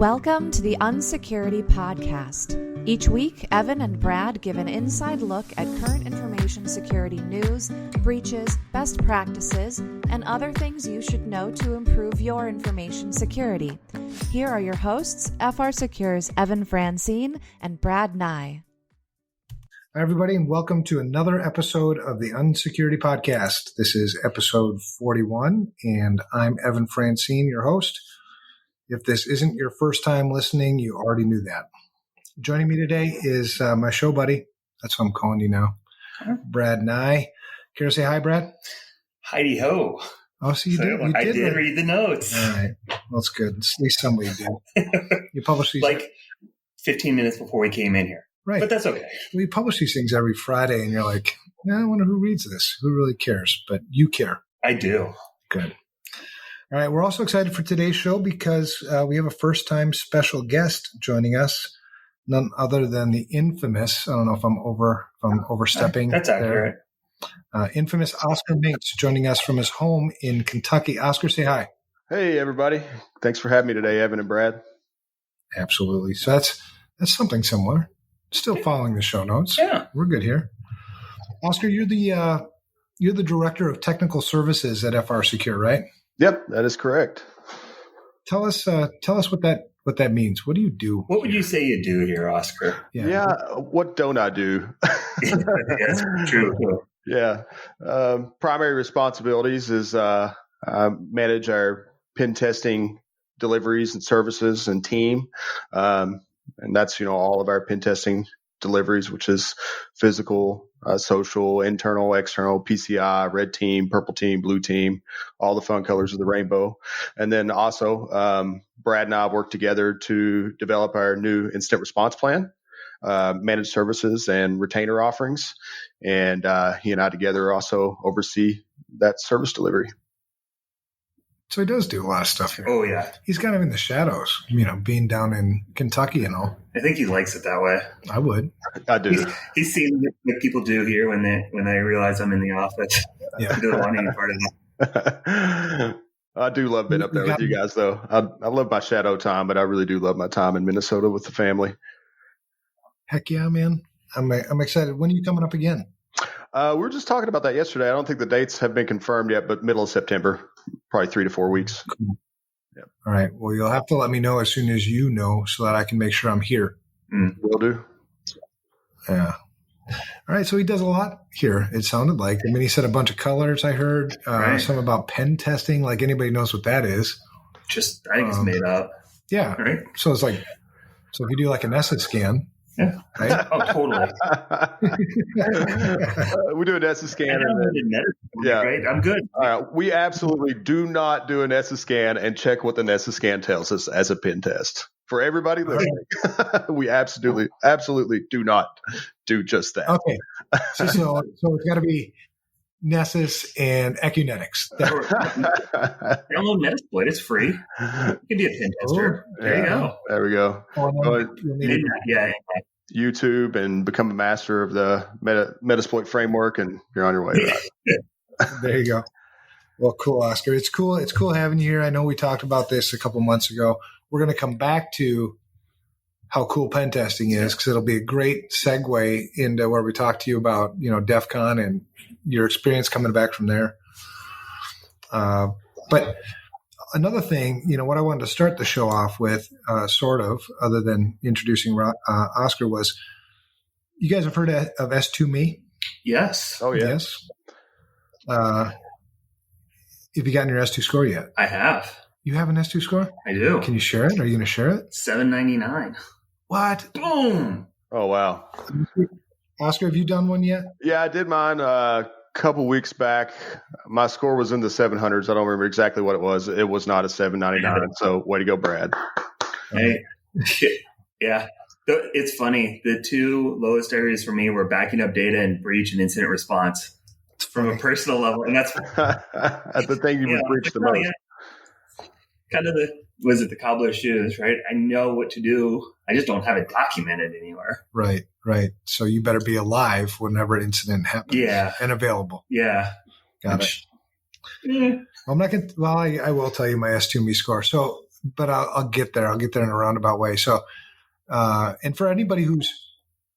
Welcome to the UNSECURITY podcast. Each week, Evan and Brad give an inside look at current information security news, breaches, best practices, and other things you should know to improve your information security. Here are your hosts, FRSecure's Evan Francine and Brad Nye. Hi, everybody, and welcome to another episode of the UNSECURITY podcast. This is episode 41, and I'm Evan Francine, your host. If this isn't your first time listening, you already knew that. Joining me today is my show buddy. That's what I'm calling you now. Brad Nye. Care to say hi, Brad? Heidi ho. Oh, so you did. You I did read the notes. All right. Well, that's good. At least somebody did. You publish these like 15 minutes before we came in here. Right. But that's okay. We publish these things every Friday, and you're like, I wonder who reads this. Who really cares? But you care. I do. Good. All right. We're also excited for today's show because we have a first-time special guest joining us, none other than the infamous, I don't know if I'm overstepping. That's accurate. Infamous Oscar Minks joining us from his home in Kentucky. Oscar, say hi. Hey, everybody. Thanks for having me today, Evan and Brad. Absolutely. So that's something similar. Still following the show notes. Yeah. We're good here. Oscar, you're the director of technical services at FRSecure, right? Yep, that is correct. Tell us what that means. What do you do? What would you say you do here, Oscar? Yeah, what don't I do? That's true. Yeah. Primary responsibilities is manage our pen testing deliveries and services and team. And that's, all of our pen testing deliveries, which is physical, social, internal, external, PCI, red team, purple team, blue team, all the fun colors of the rainbow. And then also, Brad and I work together to develop our new incident response plan, managed services and retainer offerings. And he and I together also oversee that service delivery. So he does do a lot of stuff here. Oh, yeah. He's kind of in the shadows, being down in Kentucky and all. I think he likes it that way. I would. I do. He's seen what people do here when they realize I'm in the office. Yeah. He doesn't want any part of that. I do love being up there with you guys, though. I love my shadow time, but I really do love my time in Minnesota with the family. Heck yeah, man. I'm excited. When are you coming up again? We were just talking about that yesterday. I don't think the dates have been confirmed yet, but middle of September, probably 3 to 4 weeks. Cool. Yep. All right. Well, you'll have to let me know as soon as you know so that I can make sure I'm here. Will do. Yeah. All right. So he does a lot here, it sounded like. I mean, he said a bunch of colors, I heard. Some about pen testing, like anybody knows what that is. I think it's made up. Yeah. Right? So it's like, so if you do like an ESSA scan. Yeah. Right? Oh, totally. We do an ESSA scan. Yeah. Right? I'm good. All right. We absolutely do not do an ESSA scan and check what the ESSA scan tells us as a pen test. For everybody listening, we absolutely do not do just that. Okay. So it's got to be Nessus and Ecunetics. Download Metasploit. It's free. You can be a pen tester. There you go. There we go. YouTube and become a master of the Metasploit framework, and you're on your way. There you go. Well, cool, Oscar. It's cool. It's cool having you here. I know we talked about this a couple months ago. We're going to come back to how cool pen testing is because it'll be a great segue into where we talk to you about, DEFCON and your experience coming back from there. But another thing, what I wanted to start the show off with, sort of, other than introducing Oscar, was you guys have heard of S2Me? Yes. Oh, yeah. Yes. Have you gotten your S2 score yet? I have. You have an S2 score? I do. Can you share it? Are you going to share it? $7.99. What? Boom. Oh, wow. Oscar, have you done one yet? Yeah, I did mine a couple weeks back. My score was in the 700s. I don't remember exactly what it was. It was not a 799. So way to go, Brad. Hey. Yeah. It's funny. The two lowest areas for me were backing up data and breach and incident response from a personal level. And that's the thing you would breach the most. Yeah. Kind of the cobbler's shoes, right? I know what to do. I just don't have it documented anywhere. Right. So you better be alive whenever an incident happens. Yeah. And available. Yeah. Got it. I'm not going to, well, I will tell you my S2Me score. So but I'll get there. I'll get there in a roundabout way. So, and for anybody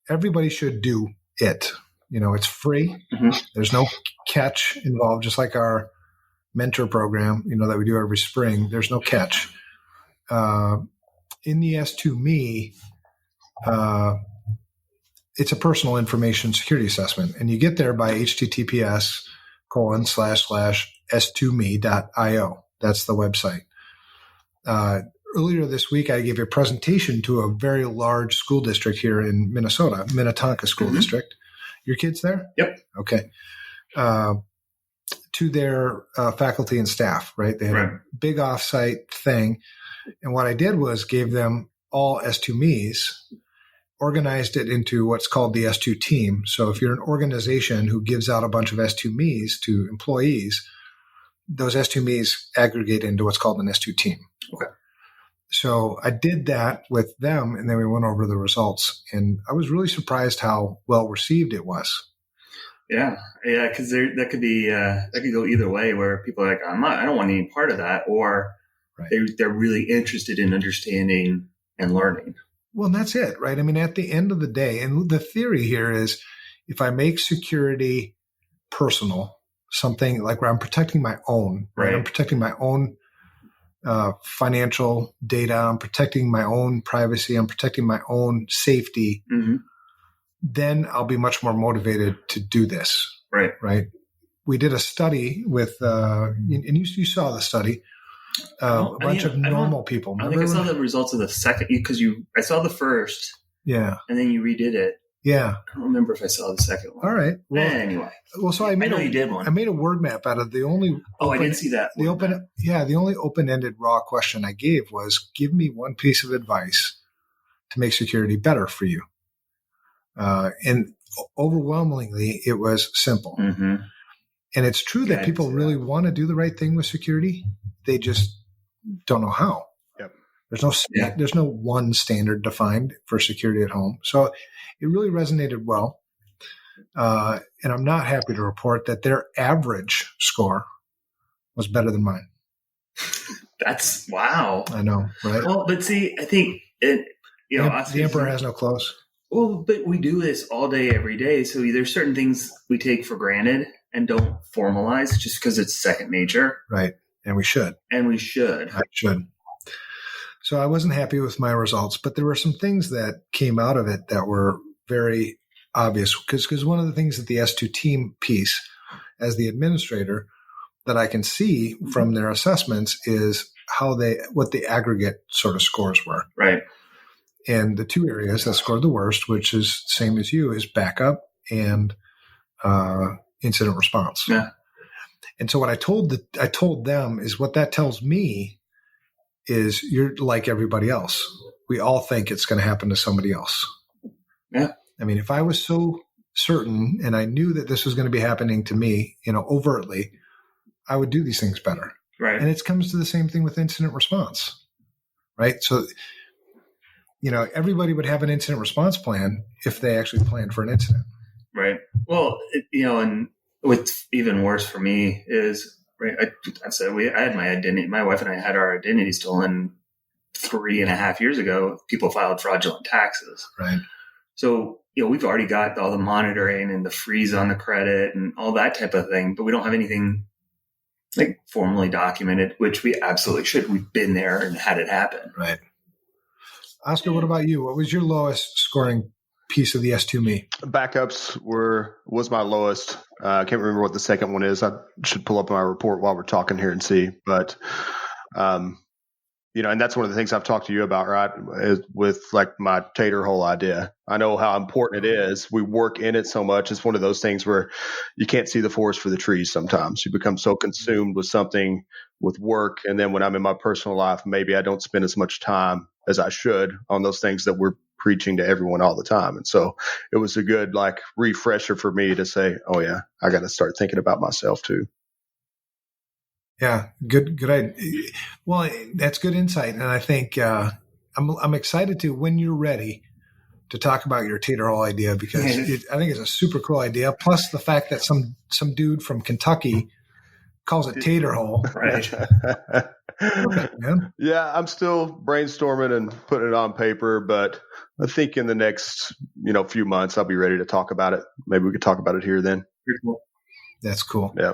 everybody should do it. It's free. Mm-hmm. There's no catch involved, just like our mentor program, that we do every spring. There's no catch. In the S2Me, it's a personal information security assessment, and you get there by https://s2me.io. That's the website. Earlier this week, I gave a presentation to a very large school district here in Minnesota, Minnetonka School Mm-hmm. District. Your kids there? Yep. Okay. To their faculty and staff, right? They had a big offsite thing. And what I did was gave them all S2Mes, organized it into what's called the S2 team. So if you're an organization who gives out a bunch of S2Mes to employees, those S2Mes aggregate into what's called an S2 team. Okay. So I did that with them, and then we went over the results. And I was really surprised how well received it was. Yeah, because that could be that could go either way, where people are like, I don't want any part of that, or they're really interested in understanding and learning. Well, and that's it, right? I mean, at the end of the day, and the theory here is, if I make security personal, something like where I'm protecting my own, right? I'm protecting my own financial data, I'm protecting my own privacy, I'm protecting my own safety. Mm-hmm. Then I'll be much more motivated to do this. Right. We did a study with, and you saw the study, a bunch of normal people. I think I saw the results of the second, because I saw the first. Yeah. And then you redid it. Yeah. I don't remember if I saw the second one. All right. Well, anyway. Well, so I know you did one. I made a word map out of the only. I didn't see that. The only open-ended raw question I gave was, give me one piece of advice to make security better for you. And overwhelmingly, it was simple. Mm-hmm. And it's true that people really want to do the right thing with security. They just don't know how. Yep. There's no one standard defined for security at home. So it really resonated well. And I'm not happy to report that their average score was better than mine. That's wow. I know, right? Well, but see, I think the emperor has no clothes. Well, but we do this all day, every day. So there's certain things we take for granted and don't formalize just because it's second nature. Right. And we should. I should. So I wasn't happy with my results, but there were some things that came out of it that were very obvious. Because one of the things that the S2 team piece, as the administrator, that I can see from their assessments is what the aggregate sort of scores were. Right. And the two areas that scored the worst, which is same as you, is backup and incident response. Yeah. And so what I told them is, what that tells me is, you're like everybody else. We all think it's going to happen to somebody else. Yeah. I mean, if I was so certain and I knew that this was going to be happening to me, overtly, I would do these things better. Right. And it comes to the same thing with incident response. Right. So, everybody would have an incident response plan if they actually planned for an incident. Right. Well, and what's even worse for me is, right, I said I had my identity. My wife and I had our identity stolen 3.5 years ago. People filed fraudulent taxes. Right. So, we've already got all the monitoring and the freeze on the credit and all that type of thing, but we don't have anything like formally documented, which we absolutely should. We've been there and had it happen. Right. Oscar, what about you? What was your lowest scoring piece of the S2Me? Backups was my lowest. I can't remember what the second one is. I should pull up my report while we're talking here and see. But, and that's one of the things I've talked to you about, right? Is with like my tater hole idea. I know how important it is. We work in it so much. It's one of those things where you can't see the forest for the trees sometimes. You become so consumed with something with work. And then when I'm in my personal life, maybe I don't spend as much time as I should on those things that we're preaching to everyone all the time. And so it was a good refresher for me to say, oh yeah, I got to start thinking about myself too. Yeah, good idea. Well, that's good insight. And I think I'm excited to, when you're ready, to talk about your tater hole idea, because I think it's a super cool idea. Plus the fact that some dude from Kentucky calls it tater hole. Right. Perfect, man. Yeah, I'm still brainstorming and putting it on paper, but I think in the next, few months, I'll be ready to talk about it. Maybe we could talk about it here then. That's cool. Yeah.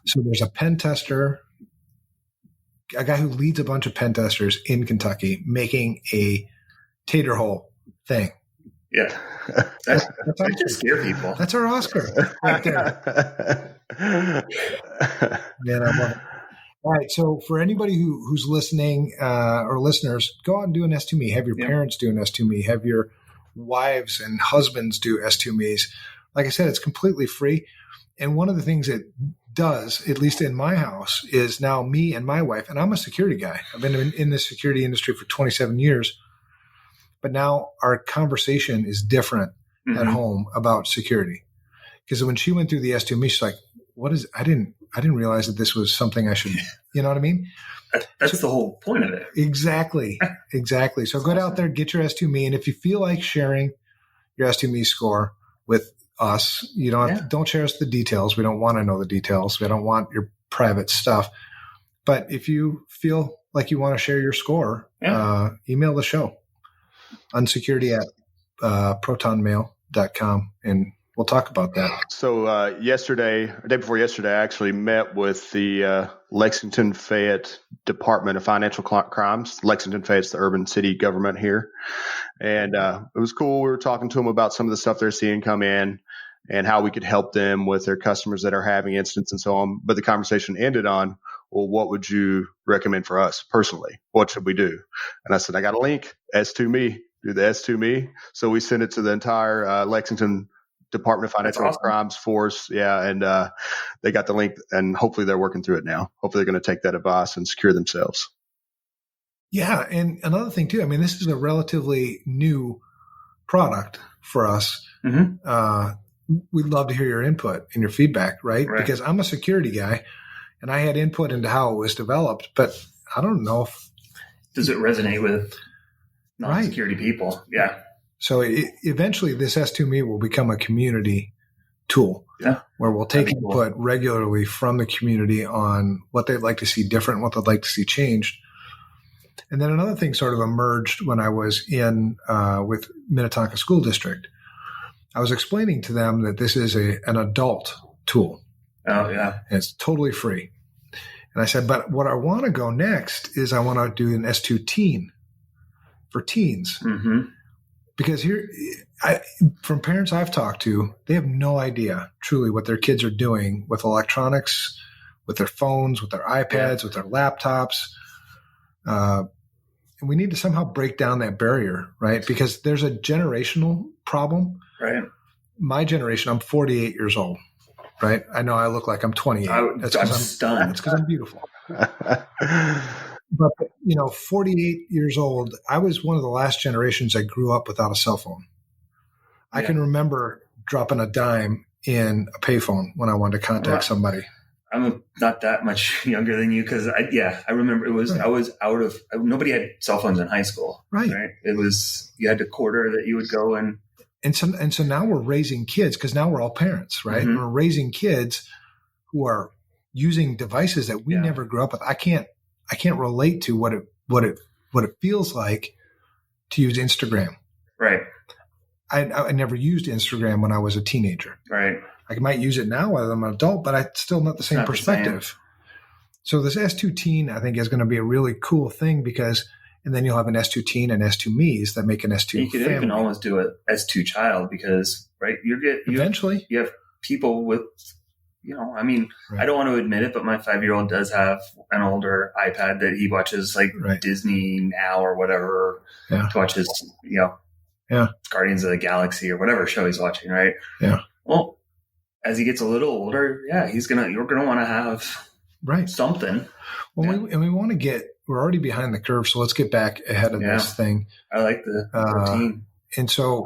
So there's a pen tester, a guy who leads a bunch of pen testers in Kentucky, making a tater hole thing. Yeah. That's awesome. Just scare people. That's our Oscar right there. Man, I love it. All right. So for anybody who's listening or listeners, go out and do an S2Me. Have your parents do an S2Me. Have your wives and husbands do S2Mes. Like I said, it's completely free. And one of the things it does, at least in my house, is now me and my wife, and I'm a security guy. I've been in the security industry for 27 years. But now our conversation is different at home about security. Because when she went through the S2Me, she's like, what is, I didn't realize that this was something I should, you know what I mean? That's the whole point of it. Exactly. Exactly. So go out there, get your S2Me. And if you feel like sharing your S2Me score with us, you don't share us the details. We don't want to know the details. We don't want your private stuff. But if you feel like you want to share your score, email the show. UNSECURITY at protonmail.com, and we'll talk about that. So day before yesterday, I actually met with the Lexington Fayette Department of Financial Crimes. Lexington Fayette's the urban city government here. And it was cool. We were talking to them about some of the stuff they're seeing come in and how we could help them with their customers that are having incidents and so on. But the conversation ended on, well, what would you recommend for us personally? What should we do? And I said, I got a link, S2Me, do the S2Me. So we sent it to the entire Lexington Department of Financial Crimes force. Yeah. And they got the link, and hopefully they're working through it now. Hopefully they're going to take that advice and secure themselves. Yeah. And another thing too, I mean, this is a relatively new product for us. Mm-hmm. We'd love to hear your input and your feedback, right? Because I'm a security guy and I had input into how it was developed, but I don't know if. Does it resonate with non-security people? Yeah. So eventually this S2Me will become a community tool where we'll take input regularly from the community on what they'd like to see different, what they'd like to see changed. And then another thing sort of emerged when I was in with Minnetonka School District. I was explaining to them that this is an adult tool. Oh, yeah. And it's totally free. And I said, but what I want to go next is I want to do an S2 teen for teens. Mm-hmm. Because from parents I've talked to, they have no idea truly what their kids are doing with electronics, with their phones, with their iPads, with their laptops. And we need to somehow break down that barrier, right? Because there's a generational problem. Right. My generation, I'm 48 years old, right? I know I look like I'm 28. I'm stunned. That's because I'm beautiful. But, 48 years old, I was one of the last generations that grew up without a cell phone. I can remember dropping a dime in a payphone when I wanted to contact somebody. I'm not that much younger than you because I remember it was, I was nobody had cell phones in high school. Right. It was, you had to quarter that you would go and. And so now we're raising kids because now we're all parents, right? Mm-hmm. We're raising kids who are using devices that we never grew up with. I can't relate to what it feels like to use Instagram. Right. I never used Instagram when I was a teenager. Right. I might use it now as I'm an adult, but it's still not the same perspective. So this S2 teen, I think, is going to be a really cool thing because, and then you'll have an S2 teen and S2 me's that make an S2 You could family. even almost do an S2 child because, right, eventually you have people with, I don't want to admit it, but my 5-year-old does have an older iPad that he watches Disney Now or whatever to watch his, Guardians of the Galaxy or whatever show he's watching, right? Yeah. Well, as he gets a little older, you're gonna want to have something. Well, we want to we're already behind the curve, so let's get back ahead of this thing. I like the routine. And so,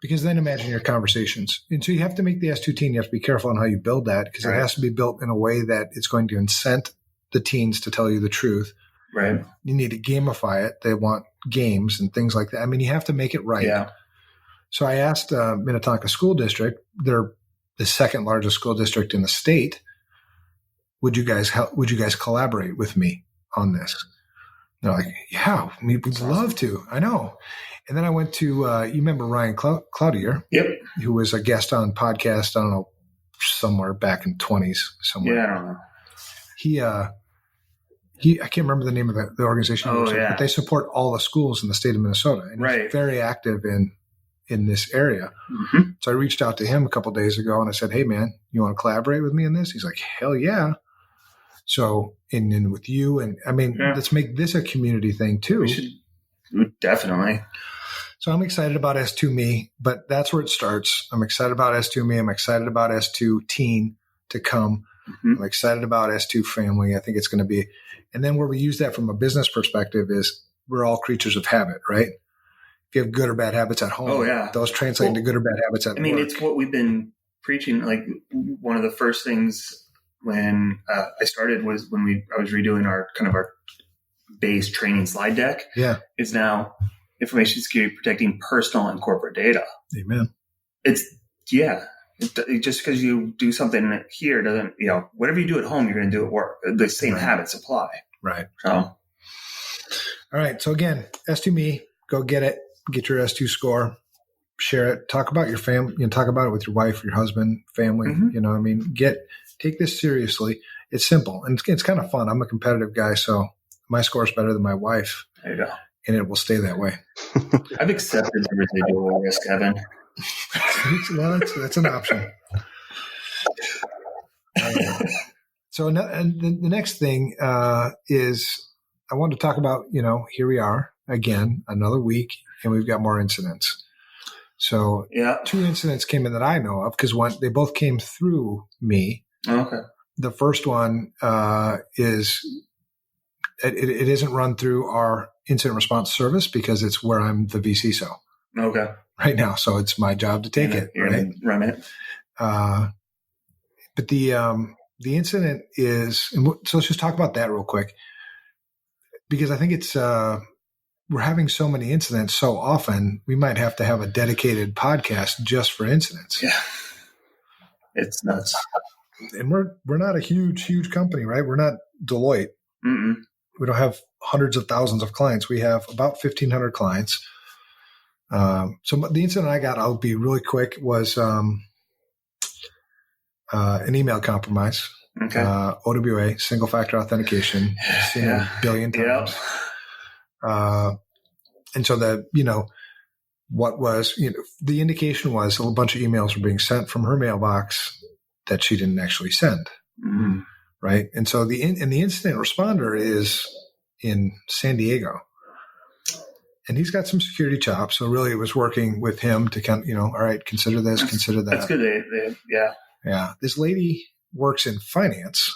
because then imagine your conversations. And so you have to make the S2 teen, you have to be careful on how you build that because it has to be built in a way that it's going to incent the teens to tell you the truth. Right. You need to gamify it. They want games and things like that. I mean, you have to make it right. Yeah. So I asked Minnetonka School District, they're the second largest school district in the state, would you guys collaborate with me on this? They're like, yeah, we'd love to. I know. And then I went to, you remember Ryan Cloutier? Yep. Who was a guest on podcast, I don't know, somewhere back in 20s somewhere. Yeah, I don't know. I can't remember the name of the organization, but they support all the schools in the state of Minnesota. And he's very active in this area. Mm-hmm. So I reached out to him a couple of days ago and I said, hey man, you want to collaborate with me in this? He's like, hell yeah. So, and with you, and I mean, let's make this a community thing too. We should, definitely. So I'm excited about S2Me, but that's where it starts. I'm excited about S2Me. I'm excited about S2 Teen to come. Mm-hmm. I'm excited about S2 Family. I think it's going to be, and then where we use that from a business perspective is we're all creatures of habit, right? If you have good or bad habits at home, those translate into good or bad habits at work. I mean, it's what we've been preaching. Like one of the first things when I started was when I was redoing our base training slide deck. Yeah, is now information security protecting personal and corporate data. Amen. It's just because you do something here doesn't, whatever you do at home, you're going to do at work. The same habits apply. Right. So, all right. So again, S2Me, go get it. Get your S2 score. Share it. Talk about your family. Talk about it with your wife, your husband, family. Mm-hmm. Take this seriously. It's simple and it's kind of fun. I'm a competitive guy, so my score is better than my wife. There you go. And it will stay that way. I've accepted the residual risk, Evan. Well, that's an option. So, and the next thing is I want to talk about, here we are again, another week, and we've got more incidents. So 2 incidents came in that I know of because they both came through me. Okay. The first one is it isn't run through our incident response service because it's where I'm the VCSO. Okay. Right now, so it's my job to take it. Right. Run it. But the incident is, so let's just talk about that real quick because I think it's we're having so many incidents so often we might have to have a dedicated podcast just for incidents. Yeah, it's nuts. And we're not a huge company, right? We're not Deloitte. Mm-mm. We don't have hundreds of thousands of clients. We have about 1,500 clients. So the incident I got, I'll be really quick, was an email compromise. Okay. OWA, single factor authentication, seen a billion times. And so what was, the indication was a bunch of emails were being sent from her mailbox that she didn't actually send. Mm-hmm. Right. And so the incident responder is in San Diego. And he's got some security chops. So really it was working with him to all right, consider this, consider that. That's good. Yeah. This lady works in finance.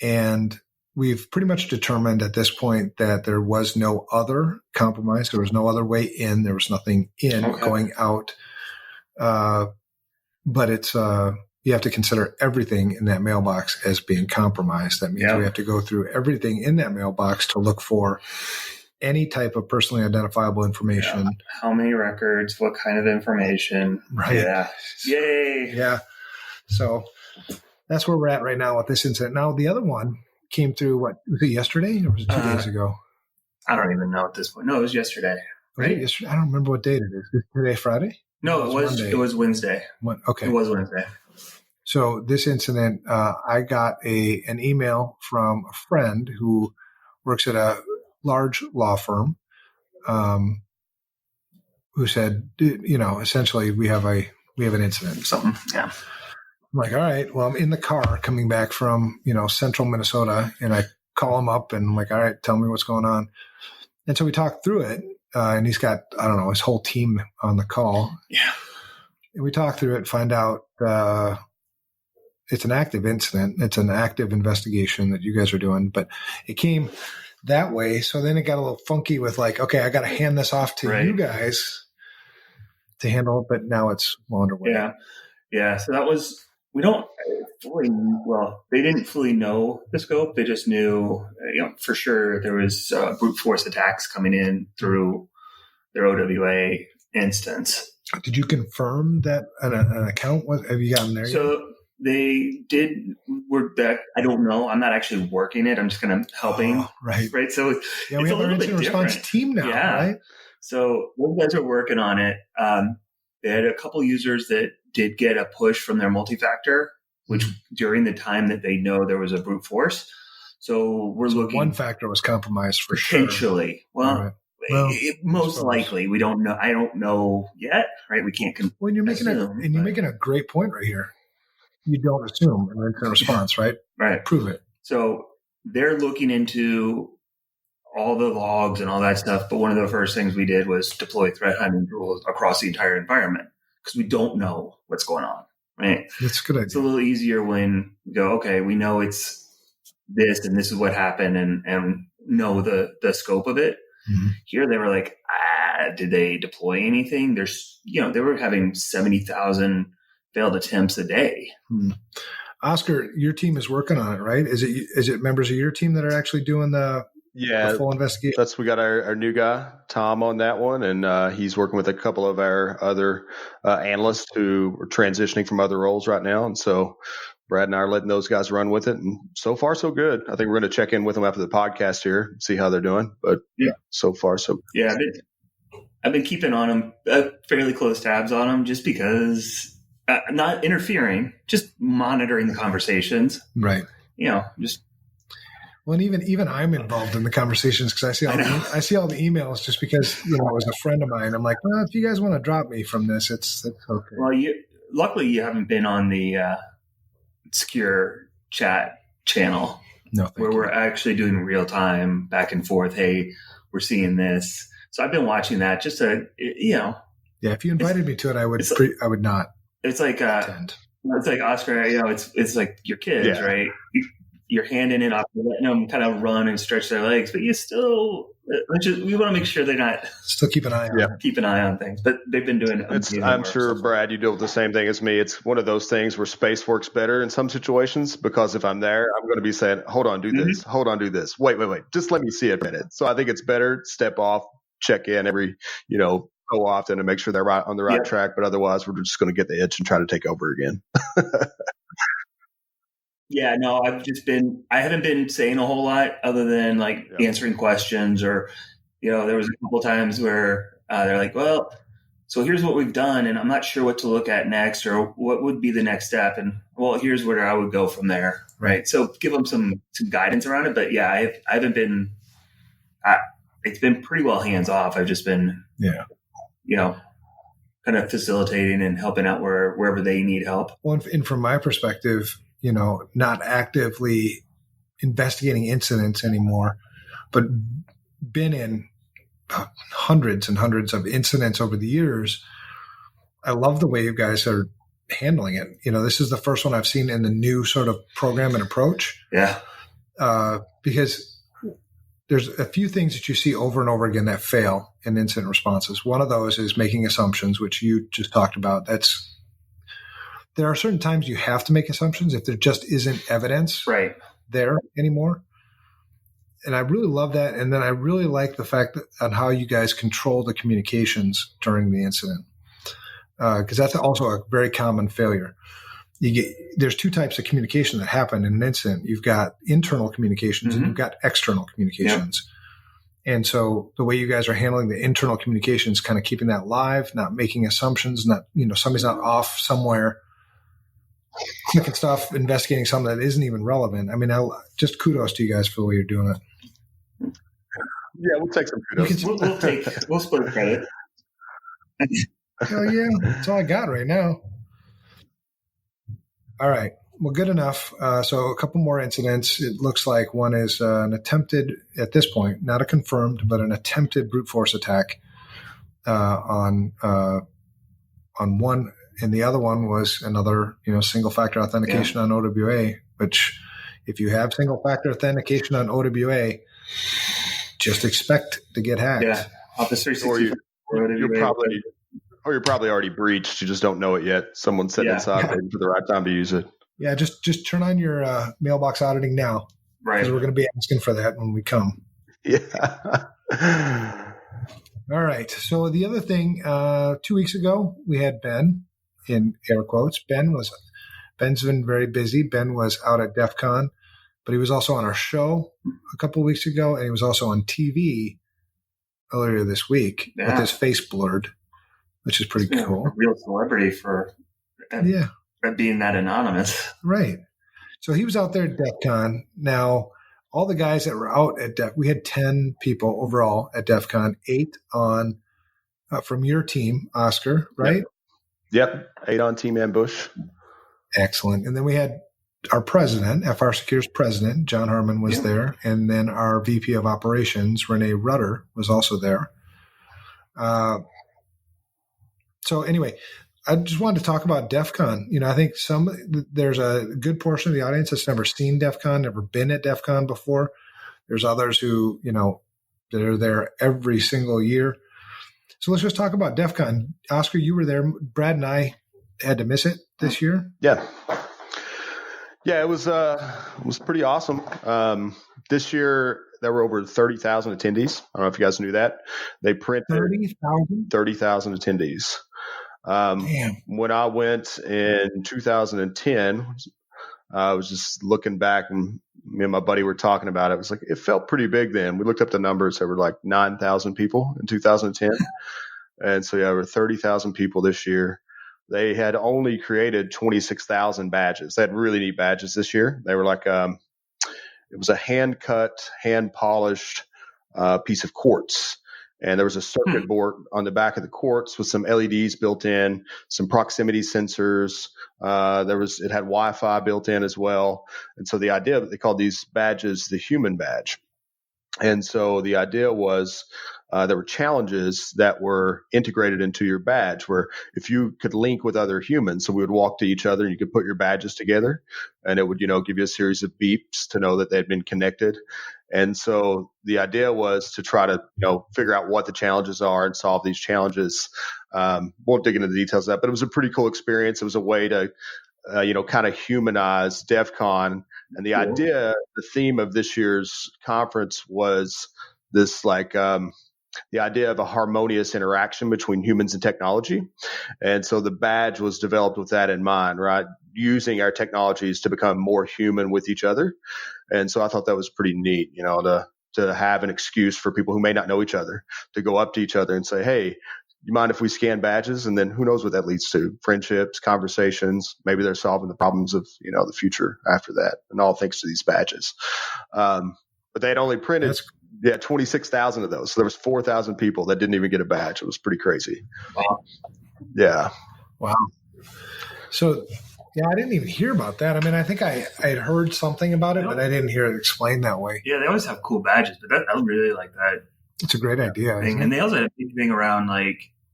And we've pretty much determined at this point that there was no other compromise. There was no other way in. There was nothing going out. But it's, you have to consider everything in that mailbox as being compromised. That means we have to go through everything in that mailbox to look for any type of personally identifiable information. Yeah. How many records? What kind of information? Right. Yeah. Yay. Yeah. So that's where we're at right now with this incident. Now, the other one came through, was it yesterday or was it 2 days ago? I don't even know at this point. No, it was yesterday. Right? Was it yesterday? I don't remember what date it is. Is today Friday? No, it was Wednesday. Okay. It was Wednesday. So this incident, I got an email from a friend who works at a large law firm, who said, essentially we have an incident. Something. Yeah. I'm like, all right, well, I'm in the car coming back from, central Minnesota, and I call him up and I'm like, all right, tell me what's going on. And so we talked through it, and he's got, I don't know, his whole team on the call. Yeah. And we talked through it, find out it's an active incident. It's an active investigation that you guys are doing, but it came that way. So then it got a little funky with like, okay, I got to hand this off to you guys to handle it, but now it's well underway. Yeah. Yeah. So that was, they didn't fully know the scope. They just knew, for sure there was brute force attacks coming in through their OWA instance. Did you confirm that an account was, have you gotten there yet? So they did work back. I don't know. I'm not actually working it. I'm just kind of helping. Oh, right. So yeah, we have our incident response team now, right? So those guys are working on it. They had a couple users that did get a push from their multi-factor, which during the time that they know there was a brute force. So we're looking. One factor was compromised for potentially. Sure. Well, right. Well, most likely. We don't know. I don't know yet, right? We can't. When you're making you're making a great point right here. You don't assume an incident response, right? Right. Prove it. So they're looking into all the logs and all that stuff. But one of the first things we did was deploy threat hunting rules across the entire environment because we don't know what's going on, right? That's a good idea. It's a little easier when we go, okay, we know it's this and this is what happened and know the scope of it. Mm-hmm. Here they were like, did they deploy anything? There's, they were having 70,000 failed attempts a day. Oscar, your team is working on it, right? Is it members of your team that are actually doing the full investigation? We got our new guy, Tom, on that one, and he's working with a couple of our other analysts who are transitioning from other roles right now. And so Brad and I are letting those guys run with it, and so far so good. I think we're going to check in with them after the podcast here, see how they're doing. But so far so good. Yeah, I've been keeping on them, fairly close tabs on them, just because. Not interfering, just monitoring the conversations. Right. Just. Well, and even I'm involved in the conversations because I see all the emails just because, as a friend of mine, I'm like, well, if you guys want to drop me from this, it's okay. Well, luckily you haven't been on the secure chat channel where we're actually doing real time back and forth. Hey, we're seeing this. So I've been watching that just to, Yeah. If you invited me to it, I would not. It's like Oscar, it's like your kids, right? You're handing it off, you're letting them kind of run and stretch their legs, but you still, we want to make sure they're not. Still keep an eye on things, but they've been doing. I'm sure, Brad, you deal with the same thing as me. It's one of those things where space works better in some situations because if I'm there, I'm going to be saying, "Hold on, do this. Hold on, do this. Wait. Just let me see it a minute." So I think it's better step off, check in every, so often and make sure they're right on the right track. But otherwise, we're just going to get the itch and try to take over again. Yeah, no, I haven't been saying a whole lot other than answering questions or, there was a couple times where they're like, well, so here's what we've done and I'm not sure what to look at next or what would be the next step. And well, here's where I would go from there. Right. So give them some guidance around it. But yeah, I haven't been, it's been pretty well hands off. I've just been, kind of facilitating and helping out wherever they need help. Well, and from my perspective, not actively investigating incidents anymore, but been in hundreds and hundreds of incidents over the years. I love the way you guys are handling it. This is the first one I've seen in the new sort of program and approach. Yeah. Because there's a few things that you see over and over again that fail in incident responses. One of those is making assumptions, which you just talked about. There are certain times you have to make assumptions if there just isn't evidence there anymore. And I really love that. And then I really like the fact that on how you guys control the communications during the incident. Because that's also a very common failure. There's two types of communication that happen in an incident. You've got internal communications and you've got external communications. Yep. And so the way you guys are handling the internal communications, kind of keeping that live, not making assumptions, not, somebody's not off somewhere clicking stuff, investigating something that isn't even relevant. I mean, just kudos to you guys for the way you're doing it. Yeah, we'll take some kudos. We'll split credit. Oh yeah, that's all I got right now. All right. Well, good enough. So a couple more incidents. It looks like one is an attempted, at this point, not a confirmed, but an attempted brute force attack on one, and the other one was another, single factor authentication on OWA. Which, if you have single factor authentication on OWA, just expect to get hacked. Yeah, Office 365. You're probably already breached. You just don't know it yet. Someone's sitting inside waiting for the right time to use it. Yeah, just turn on your mailbox auditing now. Right. Because we're going to be asking for that when we come. Yeah. All right. So the other thing, 2 weeks ago, we had Ben, in air quotes. Ben was Ben's been very busy. Ben was out at DEFCON, but he was also on our show a couple of weeks ago, and he was also on TV earlier this week with his face blurred, which is pretty cool. A real celebrity for being that anonymous. Right. So he was out there at DEFCON. Now, all the guys that were out at we had 10 people overall at DEFCON, 8 on from your team, Oscar, right? Yep. 8 on Team Ambush. Excellent. And then we had our president, FRSecure's president, John Harmon, was there. And then our VP of operations, Renee Rudder, was also there. So anyway, I just wanted to talk about DEFCON. I think there's a good portion of the audience that's never seen DEFCON, never been at DEFCON before. There's others who, that are there every single year. So let's just talk about DEFCON. Oscar, you were there. Brad and I had to miss it this year. Yeah. Yeah, it was pretty awesome. This year there were over 30,000 attendees. I don't know if you guys knew that. They printed 30,000 attendees. When I went in 2010, I was just looking back, and me and my buddy were talking about it. It was like, it felt pretty big then. We looked up the numbers. There were like 9,000 people in 2010. And so, there were 30,000 people this year. They had only created 26,000 badges. They had really neat badges this year. They were like, it was a hand-cut, hand-polished piece of quartz. And there was a circuit board on the back of the quartz with some LEDs built in, some proximity sensors. It had Wi-Fi built in as well. And so the idea, they called these badges the human badge. And so the idea was there were challenges that were integrated into your badge where if you could link with other humans, so we would walk to each other and you could put your badges together and it would, give you a series of beeps to know that they'd been connected. And so the idea was to try to, figure out what the challenges are and solve these challenges. Won't dig into the details of that, but it was a pretty cool experience. It was a way to, kind of humanize DEFCON. And the idea, the theme of this year's conference was this the idea of a harmonious interaction between humans and technology. And so the badge was developed with that in mind, right? Using our technologies to become more human with each other. And so I thought that was pretty neat, to have an excuse for people who may not know each other to go up to each other and say, hey, you mind if we scan badges? And then who knows what that leads to? Friendships, conversations. Maybe they're solving the problems of, the future after that. And all thanks to these badges. But they had only printed 26,000 of those. So there was 4,000 people that didn't even get a badge. It was pretty crazy. Wow. Yeah. Wow. So, I didn't even hear about that. I mean, I think I had heard something about it, but I didn't hear it explained that way. Yeah, they always have cool badges, but I really like that. It's a great idea. And they also had a big thing around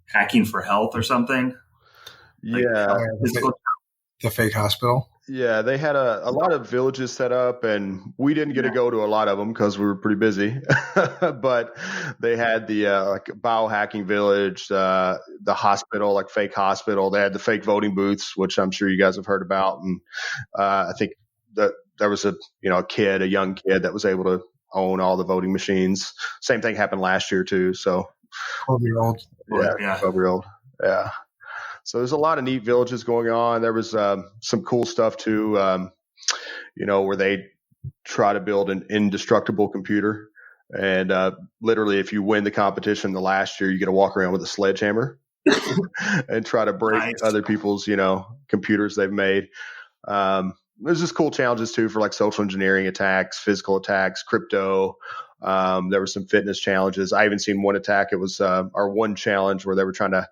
hacking for health or something. The fake hospital. Yeah, they had a lot of villages set up, and we didn't get to go to a lot of them because we were pretty busy. But they had the biohacking village, the hospital, fake hospital. They had the fake voting booths, which I'm sure you guys have heard about. And I think that there was a young kid that was able to own all the voting machines. Same thing happened last year too. So 12-year-old. Yeah, 12-year-old. Yeah. So there's a lot of neat villages going on. There was some cool stuff too, where they try to build an indestructible computer. And literally, if you win the competition the last year, you get to walk around with a sledgehammer and try to break other people's, computers they've made. There's just cool challenges too for social engineering attacks, physical attacks, crypto. There were some fitness challenges. I even seen one attack. It was our one challenge where they were trying to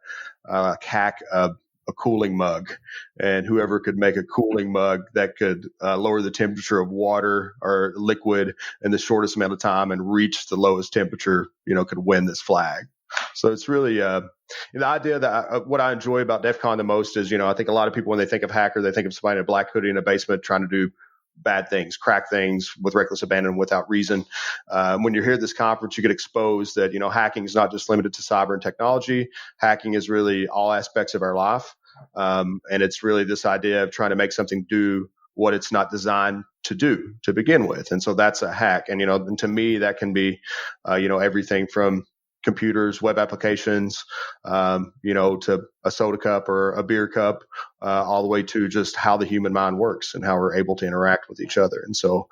hack a cooling mug, and whoever could make a cooling mug that could lower the temperature of water or liquid in the shortest amount of time and reach the lowest temperature, could win this flag. So it's really the idea that what I enjoy about DEFCON the most is, I think a lot of people, when they think of hacker, they think of somebody in a black hoodie in a basement trying to do bad things, crack things with reckless abandon without reason. When you're here at this conference, you get exposed that, hacking is not just limited to cyber and technology. Hacking is really all aspects of our life. And it's really this idea of trying to make something do what it's not designed to do to begin with. And so that's a hack. And, and to me, that can be, everything from, computers, web applications, to a soda cup or a beer cup, all the way to just how the human mind works and how we're able to interact with each other. And so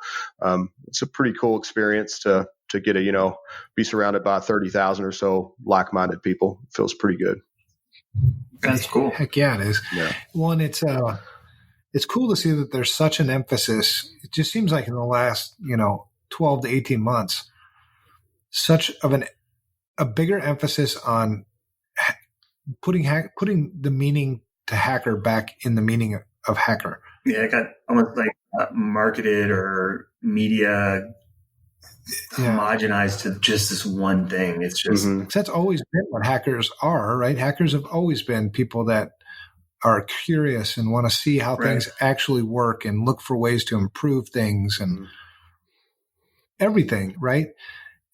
it's a pretty cool experience to get be surrounded by 30,000 or so like-minded people. It feels pretty good. That's cool. Heck yeah, it is. Yeah. One, it's cool to see that there's such an emphasis. It just seems like in the last, 12 to 18 months, such of a bigger emphasis on putting the meaning to hacker back in the meaning of hacker. Yeah, it got almost like marketed or media homogenized to just this one thing. It's just that's always been what hackers are, right? Hackers have always been people that are curious and want to see how things actually work and look for ways to improve things and everything, right?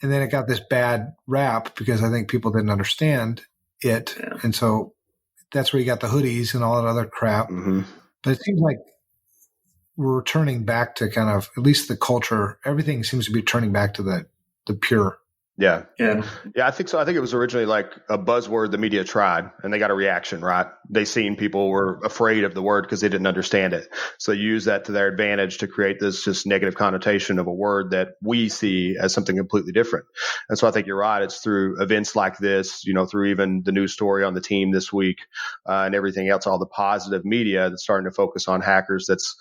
And then it got this bad rap because I think people didn't understand it. Yeah. And so that's where you got the hoodies and all that other crap. But it seems like we're returning back to kind of, at least the culture, everything seems to be turning back to the pure. Yeah. I think so. I think it was originally like a buzzword the media tried, and they got a reaction, right? They seen people were afraid of the word because they didn't understand it. So they use that to their advantage to create this just negative connotation of a word that we see as something completely different. And so I think you're right. It's through events like this, through even the news story on the team this week and everything else, all the positive media that's starting to focus on hackers, that's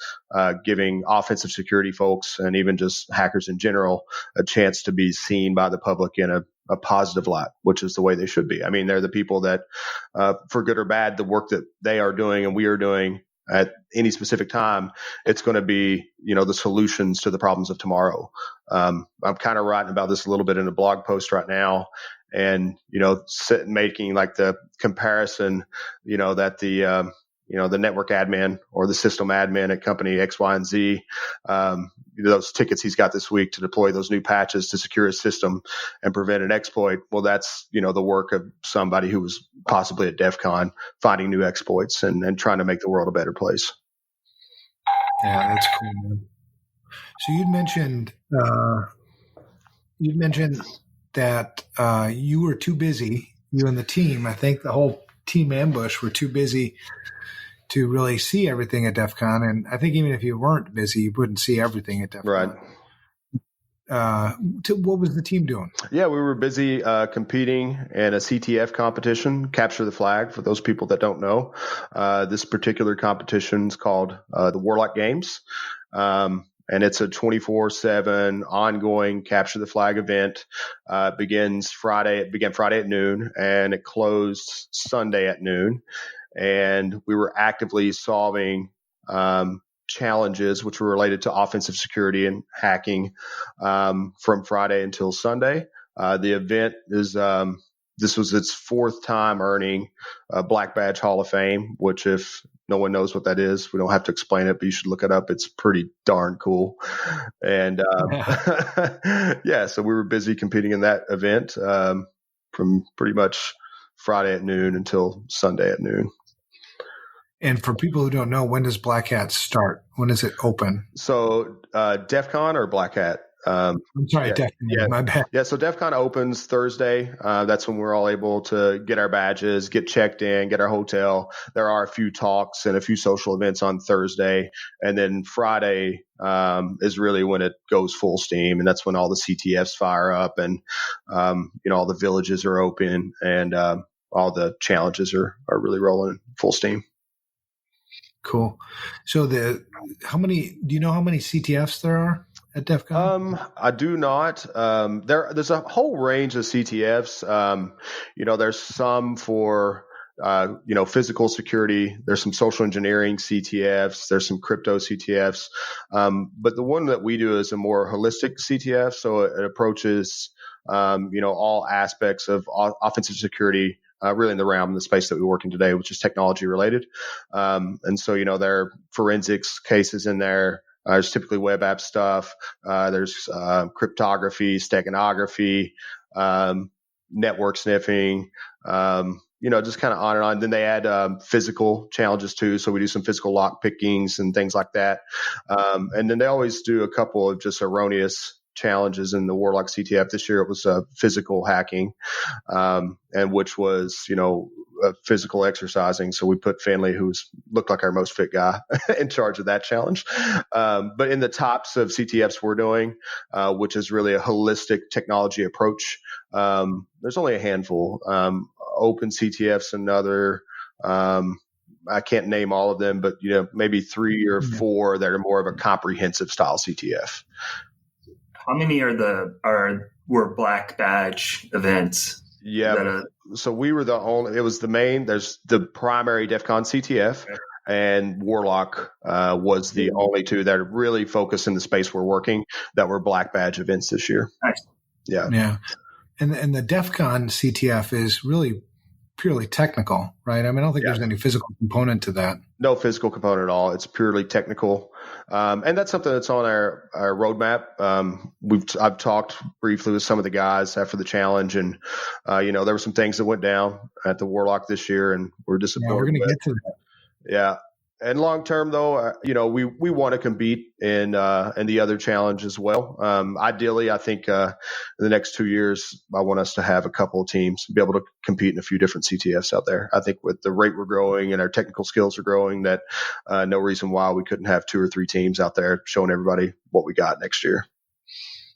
giving offensive security folks and even just hackers in general a chance to be seen by the public in a positive light, which is the way they should be. I mean, they're the people that, for good or bad, the work that they are doing and we are doing at any specific time, it's going to be, the solutions to the problems of tomorrow. I'm kind of writing about this a little bit in a blog post right now, and, making like the comparison, that the network admin or the system admin at company X, Y, and Z, those tickets he's got this week to deploy those new patches to secure his system and prevent an exploit. Well, that's, the work of somebody who was possibly at DEFCON finding new exploits and trying to make the world a better place. Yeah, that's cool, man. So you'd mentioned that you were too busy, you and the team, I think the whole team ambush were too busy to really see everything at DEFCON. And I think even if you weren't busy, you wouldn't see everything at DEFCON. Right. What was the team doing? Yeah, we were busy competing in a CTF competition, Capture the Flag, for those people that don't know. This particular competition is called the Warlock Games. And it's a 24/7 ongoing Capture the Flag event. It began Friday at noon, and it closed Sunday at noon. And we were actively solving challenges which were related to offensive security and hacking from Friday until Sunday. The event is this was its fourth time earning a Black Badge Hall of Fame, which, if no one knows what that is, we don't have to explain it, but you should look it up. It's pretty darn cool. And so we were busy competing in that event from pretty much Friday at noon until Sunday at noon. And for people who don't know, when does Black Hat start? When does it open? So DEFCON or Black Hat? I'm sorry, DEFCON. My bad. Yeah, so DEFCON opens Thursday. That's when we're all able to get our badges, get checked in, get our hotel. There are a few talks and a few social events on Thursday. And then Friday is really when it goes full steam. And that's when all the CTFs fire up and, all the villages are open and all the challenges are really rolling full steam. Cool. So do you know how many CTFs there are at DEFCON? I do not. There's a whole range of CTFs. There's some for, physical security. There's some social engineering CTFs. There's some crypto CTFs. But the one that we do is a more holistic CTF. So it approaches, all aspects of offensive security, really in the realm, in the space that we work in today, which is technology related. And so, there are forensics cases in there. There's typically web app stuff. There's cryptography, steganography, network sniffing, just kind of on and on. Then they add physical challenges too. So we do some physical lock pickings and things like that. And then they always do a couple of just erroneous challenges in the Warlock CTF. This year it was physical hacking, and which was, physical exercising. So we put Finley, who looked like our most fit guy, in charge of that challenge. But in the tops of CTFs we're doing, which is really a holistic technology approach, there's only a handful. Open CTFs, another. I can't name all of them, but maybe 3 or 4 that are more of a comprehensive style CTF. How many were black badge events? Yeah. So we were it was the main, there's the primary DEFCON CTF, and Warlock was the only 2 that are really focused in the space we're working that were black badge events this year. Nice. Yeah. Yeah. And the DEFCON CTF is really purely technical, right? I mean, I don't think there's any physical component to that. No physical component at all. It's purely technical. And that's something that's on our roadmap. I've talked briefly with some of the guys after the challenge, and there were some things that went down at the Warlock this year, and we're disappointed. Yeah, we're going to get to that. Yeah. And long term, though, we want to compete in the other challenge as well. Ideally, I think in the next 2 years, I want us to have a couple of teams be able to compete in a few different CTFs out there. I think with the rate we're growing and our technical skills are growing, that no reason why we couldn't have 2 or 3 teams out there showing everybody what we got next year.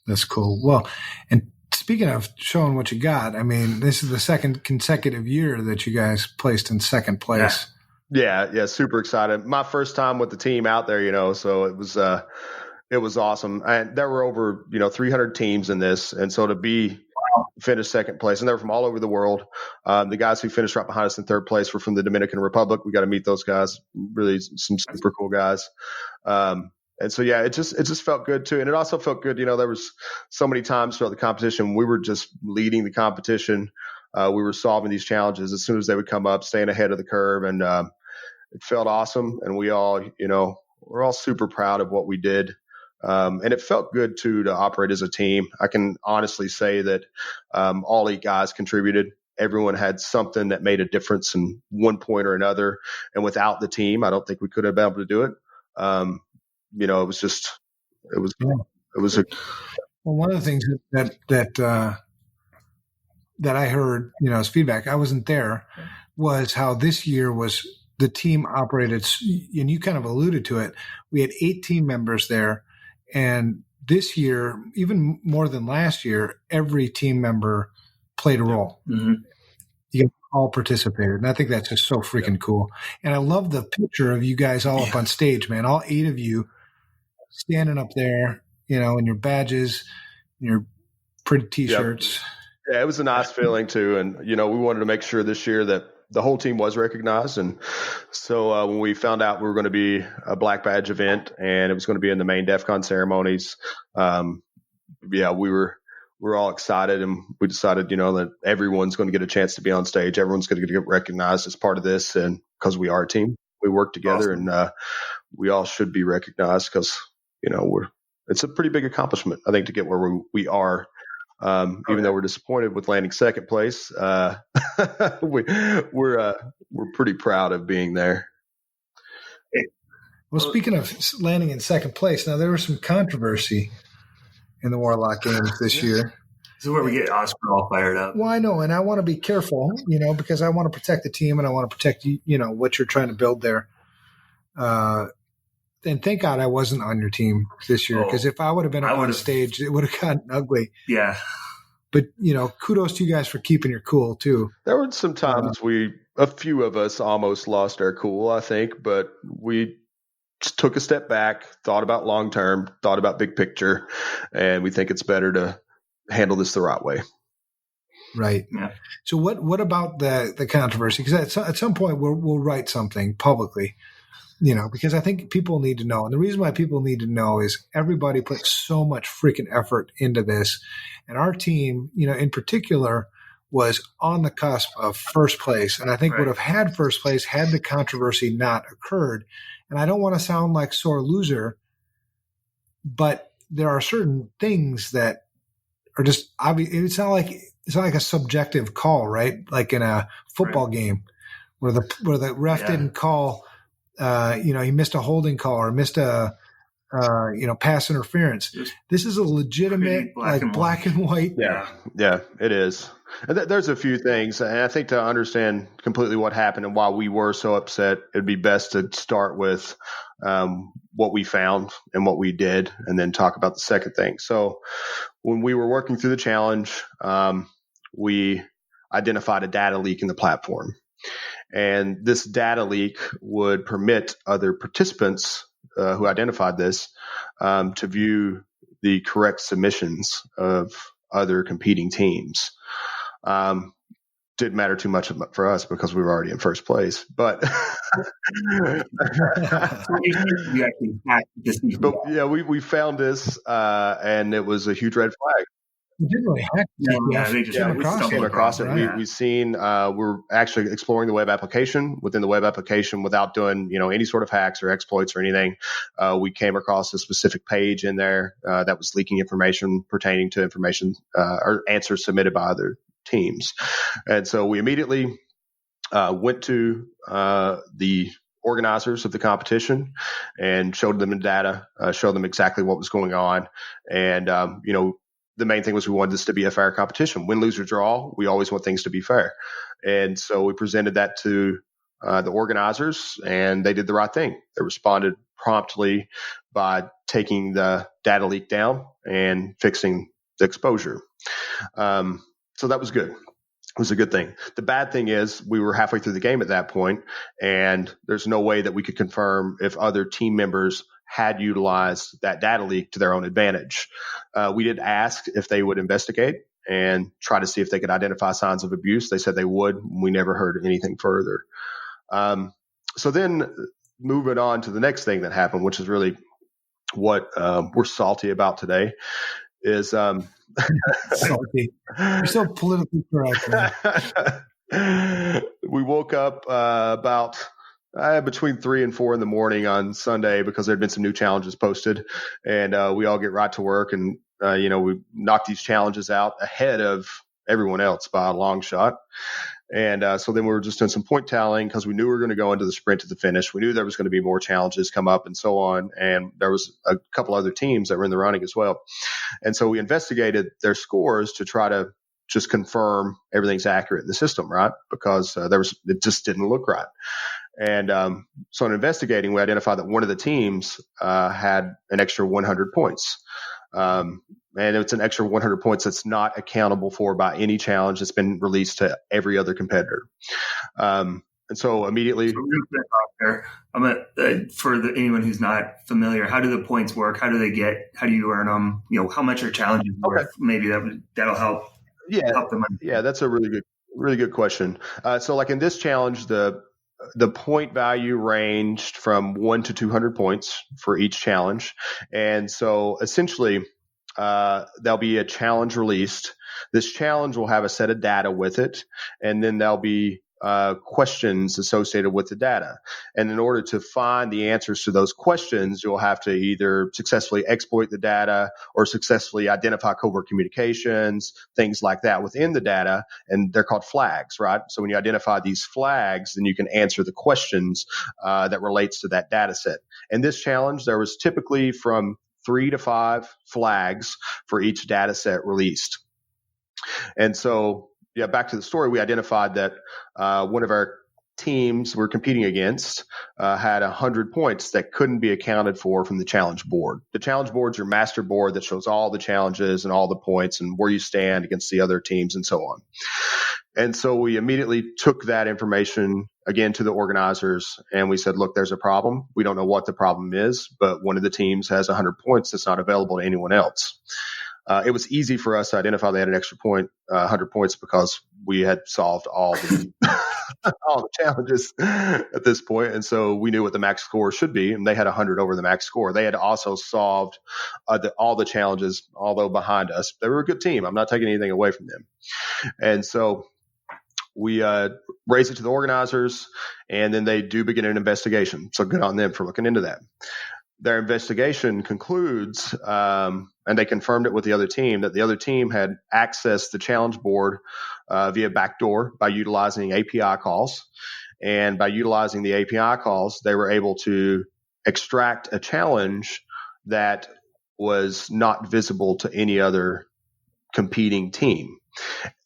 That's cool. Well, and speaking of showing what you got, I mean, this is the second consecutive year that you guys placed in second place. Yeah, super excited. My first time with the team out there, so it was awesome. And there were over 300 teams in this, and so to finish second place, and they were from all over the world. The guys who finished right behind us in third place were from the Dominican Republic. We got to meet those guys. Really, some super cool guys. And so it just felt good too, and it also felt good. There was so many times throughout the competition we were just leading the competition. We were solving these challenges as soon as they would come up, staying ahead of the curve, and it felt awesome. And we all, we're all super proud of what we did. And it felt good too to operate as a team. I can honestly say that all 8 guys contributed. Everyone had something that made a difference in one point or another. And without the team, I don't think we could have been able to do it. It was one of the things that I heard, as feedback, I wasn't there, was how this year was the team operated, and you kind of alluded to it. We had 8 team members there, and this year, even more than last year, every team member played a role. Mm-hmm. You all participated, and I think that's just so freaking cool. And I love the picture of you guys all up on stage, man. All 8 of you standing up there, in your badges, your pretty T-shirts. Yep. Yeah, it was a nice feeling too, and we wanted to make sure this year that the whole team was recognized. And so when we found out we were going to be a black badge event and it was going to be in the main DEFCON ceremonies, we were all excited, and we decided, that everyone's going to get a chance to be on stage. Everyone's going to get recognized as part of this. And because we are a team, we work together. Awesome. And we all should be recognized because, it's a pretty big accomplishment, I think, to get where we are. Even though we're disappointed with landing second place, we're pretty proud of being there. Well, speaking of landing in second place, now there was some controversy in the Warlock games this year. This is where we get Oscar all fired up. Well, I know, and I want to be careful, because I want to protect the team and I want to protect what you're trying to build there. And thank God I wasn't on your team this year, because if I would have been on stage, it would have gotten ugly. Yeah. But, kudos to you guys for keeping your cool, too. There were some times a few of us almost lost our cool, I think, but we just took a step back, thought about long term, thought about big picture, and we think it's better to handle this the right way. Right. Yeah. So what about the controversy? Because at some point we'll write something publicly. Because I think people need to know. And the reason why people need to know is everybody put so much freaking effort into this. And our team, in particular, was on the cusp of first place. And I think would have had first place had the controversy not occurred. And I don't want to sound like sore loser, but there are certain things that are just obvious. It's not like a subjective call, right? Like in a football game where the ref didn't call. He missed a holding call or missed a pass interference. This is a legitimate black and white. Yeah, it is. And there's a few things, and I think to understand completely what happened and why we were so upset, it'd be best to start with what we found and what we did, and then talk about the second thing. So when we were working through the challenge, we identified a data leak in the platform. And this data leak would permit other participants who identified this to view the correct submissions of other competing teams. Didn't matter too much for us because we were already in first place. But we found this, and it was a huge red flag. We didn't really hack it. They just came across it. Right? We've seen, we're actually exploring the web application. Within the web application, without doing, any sort of hacks or exploits or anything, we came across a specific page in there that was leaking information pertaining to information or answers submitted by other teams. And so we immediately went to the organizers of the competition and showed them the data, showed them exactly what was going on. And, the main thing was we wanted this to be a fair competition. Win, lose, or draw, we always want things to be fair. And so we presented that to the organizers, and they did the right thing. They responded promptly by taking the data leak down and fixing the exposure. So that was good. It was a good thing. The bad thing is we were halfway through the game at that point, and there's no way that we could confirm if other team members had utilized that data leak to their own advantage. We did ask if they would investigate and try to see if they could identify signs of abuse. They said they would. We never heard anything further. So then moving on to the next thing that happened, which is really what we're salty about today, is salty. You're so politically correct. We woke up about between 3 and 4 in the morning on Sunday because there had been some new challenges posted, and we all get right to work, and we knocked these challenges out ahead of everyone else by a long shot. And so then we were just doing some point tallying because we knew we were going to go into the sprint to the finish. We knew there was going to be more challenges come up and so on. And there was a couple other teams that were in the running as well. And so we investigated their scores to try to just confirm everything's accurate in the system, right? Because it just didn't look right. And so in investigating, we identified that one of the teams had an extra 100 points. And it's an extra 100 points that's not accountable for by any challenge that's been released to every other competitor. And so immediately, for anyone who's not familiar, how do the points work? How do you earn them? How much are challenges worth? Maybe that'll help. Help them. Yeah, that's a really good question. So like in this challenge, the point value ranged from 1 to 200 points for each challenge. And so essentially, there'll be a challenge released. This challenge will have a set of data with it, and then there'll be questions associated with the data. And in order to find the answers to those questions, you'll have to either successfully exploit the data or successfully identify covert communications, things like that within the data. And they're called flags, right? So when you identify these flags, then you can answer the questions that relates to that data set. In this challenge, there was typically from 3 to 5 flags for each data set released. And so, back to the story, we identified that one of our teams we're competing against had 100 points that couldn't be accounted for from the challenge board. The challenge board's your master board that shows all the challenges and all the points and where you stand against the other teams and so on. And so we immediately took that information again to the organizers, and we said, look, there's a problem. We don't know what the problem is, but one of the teams has 100 points that's not available to anyone else. It was easy for us to identify they had an extra 100 points, because we had solved all the all the challenges at this point. And so we knew what the max score should be, and they had 100 over the max score. They had also solved all the challenges, although behind us. They were a good team. I'm not taking anything away from them. And so we raised it to the organizers, and then they do begin an investigation. So good on them for looking into that. Their investigation concludes, and they confirmed it with the other team, that the other team had accessed the challenge board via backdoor by utilizing API calls. And by utilizing the API calls, they were able to extract a challenge that was not visible to any other competing team.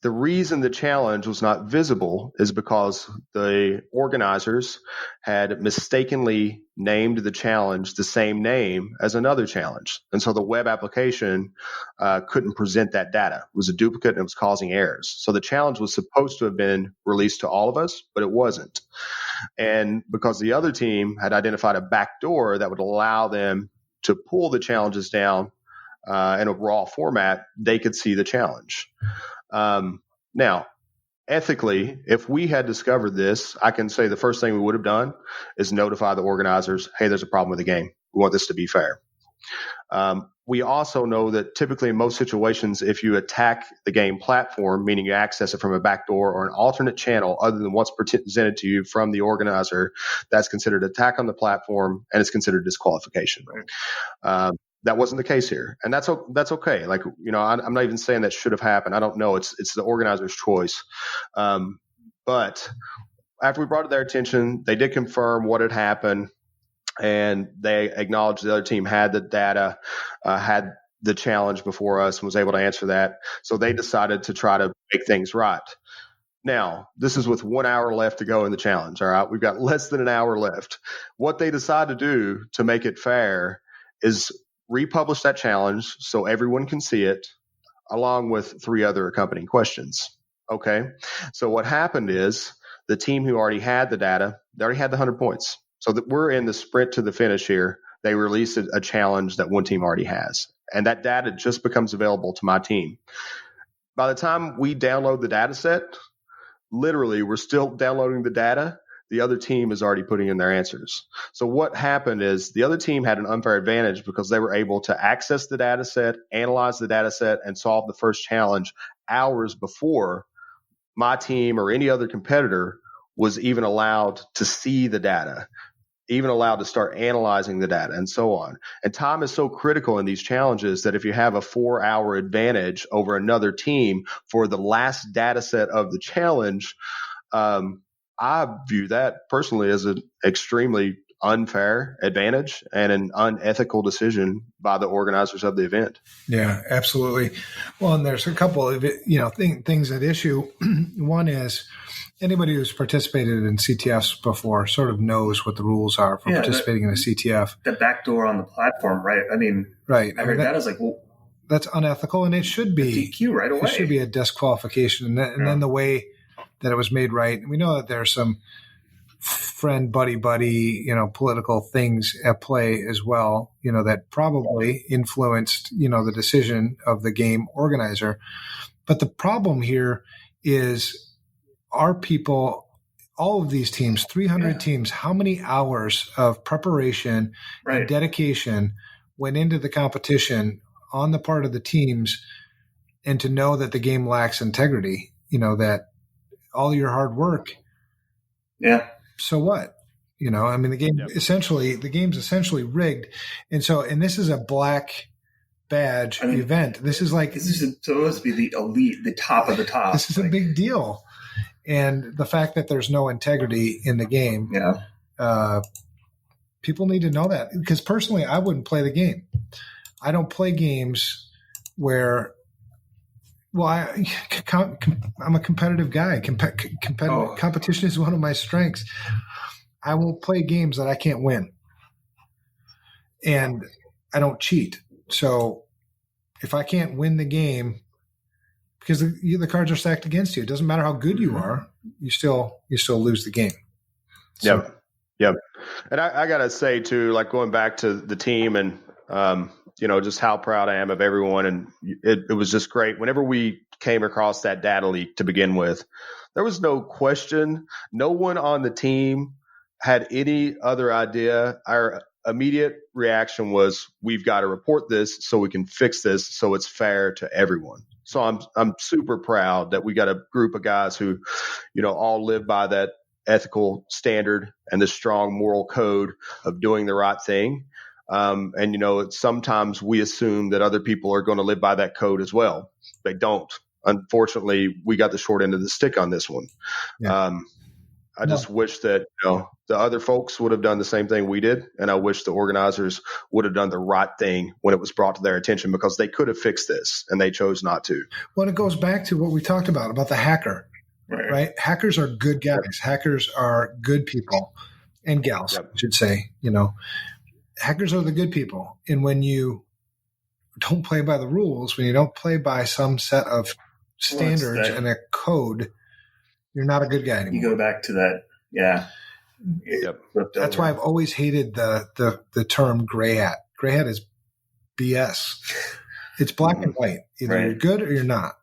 The reason the challenge was not visible is because the organizers had mistakenly named the challenge the same name as another challenge. And so the web application couldn't present that data. It was a duplicate and it was causing errors. So the challenge was supposed to have been released to all of us, but it wasn't. And because the other team had identified a backdoor that would allow them to pull the challenges down in a raw format, they could see the challenge. Now, ethically, if we had discovered this, I can say the first thing we would have done is notify the organizers, hey, there's a problem with the game. We want this to be fair. We also know that typically in most situations, if you attack the game platform, meaning you access it from a backdoor or an alternate channel other than what's presented to you from the organizer, that's considered attack on the platform and it's considered disqualification. That wasn't the case here. And that's okay. Like, I'm not even saying that should have happened. I don't know. It's the organizer's choice. But after we brought it to their attention, they did confirm what had happened. And they acknowledged the other team had the data, had the challenge before us and was able to answer that. So they decided to try to make things right. Now, this is with 1 hour left to go in the challenge. All right. We've got less than an hour left. What they decided to do to make it fair is republish that challenge so everyone can see it, along with 3 other accompanying questions. Okay. So what happened is the team who already had the data, they already had the 100 points. So that we're in the sprint to the finish here. They released a challenge that one team already has. And that data just becomes available to my team. By the time we download the data set, literally we're still downloading the data. The other team is already putting in their answers. So what happened is the other team had an unfair advantage because they were able to access the data set, analyze the data set, and solve the first challenge hours before my team or any other competitor was even allowed to see the data, even allowed to start analyzing the data and so on. And time is so critical in these challenges that if you have a 4-hour advantage over another team for the last data set of the challenge, I view that personally as an extremely unfair advantage and an unethical decision by the organizers of the event. Yeah, absolutely. Well, and there's a couple of things at issue. One is anybody who's participated in CTFs before sort of knows what the rules are for participating in a CTF. The backdoor on the platform, right? I mean, right. I heard that as like, well, that's unethical, and it should be DQ right away. It should be a disqualification, and then the way that it was made right. And we know that there's some friend, buddy, political things at play as well, that probably influenced, the decision of the game organizer. But the problem here is our people, all of these teams, 300 teams, how many hours of preparation and dedication went into the competition on the part of the teams, and to know that the game lacks integrity, that all your hard work. Yeah. So what? The game's essentially rigged. And this is a black badge event. This is supposed to be the elite, the top of the top. This is a big deal. And the fact that there's no integrity in the game, people need to know that. Because personally, I wouldn't play the game. I don't play games where, I'm a competitive guy. Competition is one of my strengths. I won't play games that I can't win. And I don't cheat. So if I can't win the game, because the cards are stacked against you, it doesn't matter how good you are, you still lose the game. So. Yep. And I got to say too, like going back to the team and, just how proud I am of everyone. And it was just great. Whenever we came across that data leak to begin with, there was no question. No one on the team had any other idea. Our immediate reaction was, we've got to report this so we can fix this so it's fair to everyone. So I'm super proud that we got a group of guys who, all live by that ethical standard and the strong moral code of doing the right thing. Sometimes we assume that other people are going to live by that code as well. They don't. Unfortunately, we got the short end of the stick on this one. Yeah. I just wish that, the other folks would have done the same thing we did. And I wish the organizers would have done the right thing when it was brought to their attention, because they could have fixed this and they chose not to. Well, it goes back to what we talked about the hacker, right? Hackers are good guys. Yep. Hackers are good people and gals, I should say. Hackers are the good people. And when you don't play by the rules, when you don't play by some set of standards and a code, you're not a good guy anymore. You go back to that. Yeah. Yep. That's why I've always hated the term gray hat. Gray hat is BS. It's black and white. Either you're good or you're not.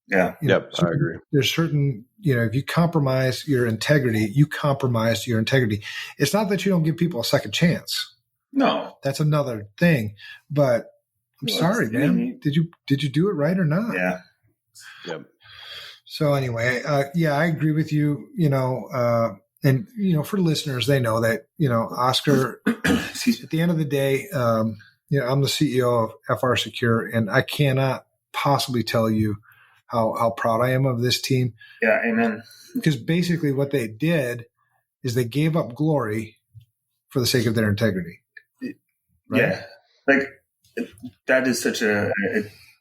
Yeah. I agree. There's certain, if you compromise your integrity, you compromise your integrity. It's not that you don't give people a second chance. No. That's another thing. But I'm sorry, man. Did you do it right or not? Yeah. Yep. So anyway, I agree with you, and, for listeners, they know that, Oscar, at the end of the day, I'm the CEO of FRSecure, and I cannot possibly tell you how proud I am of this team. Yeah. Amen. Because basically what they did is they gave up glory for the sake of their integrity. Right? Yeah. Like that is such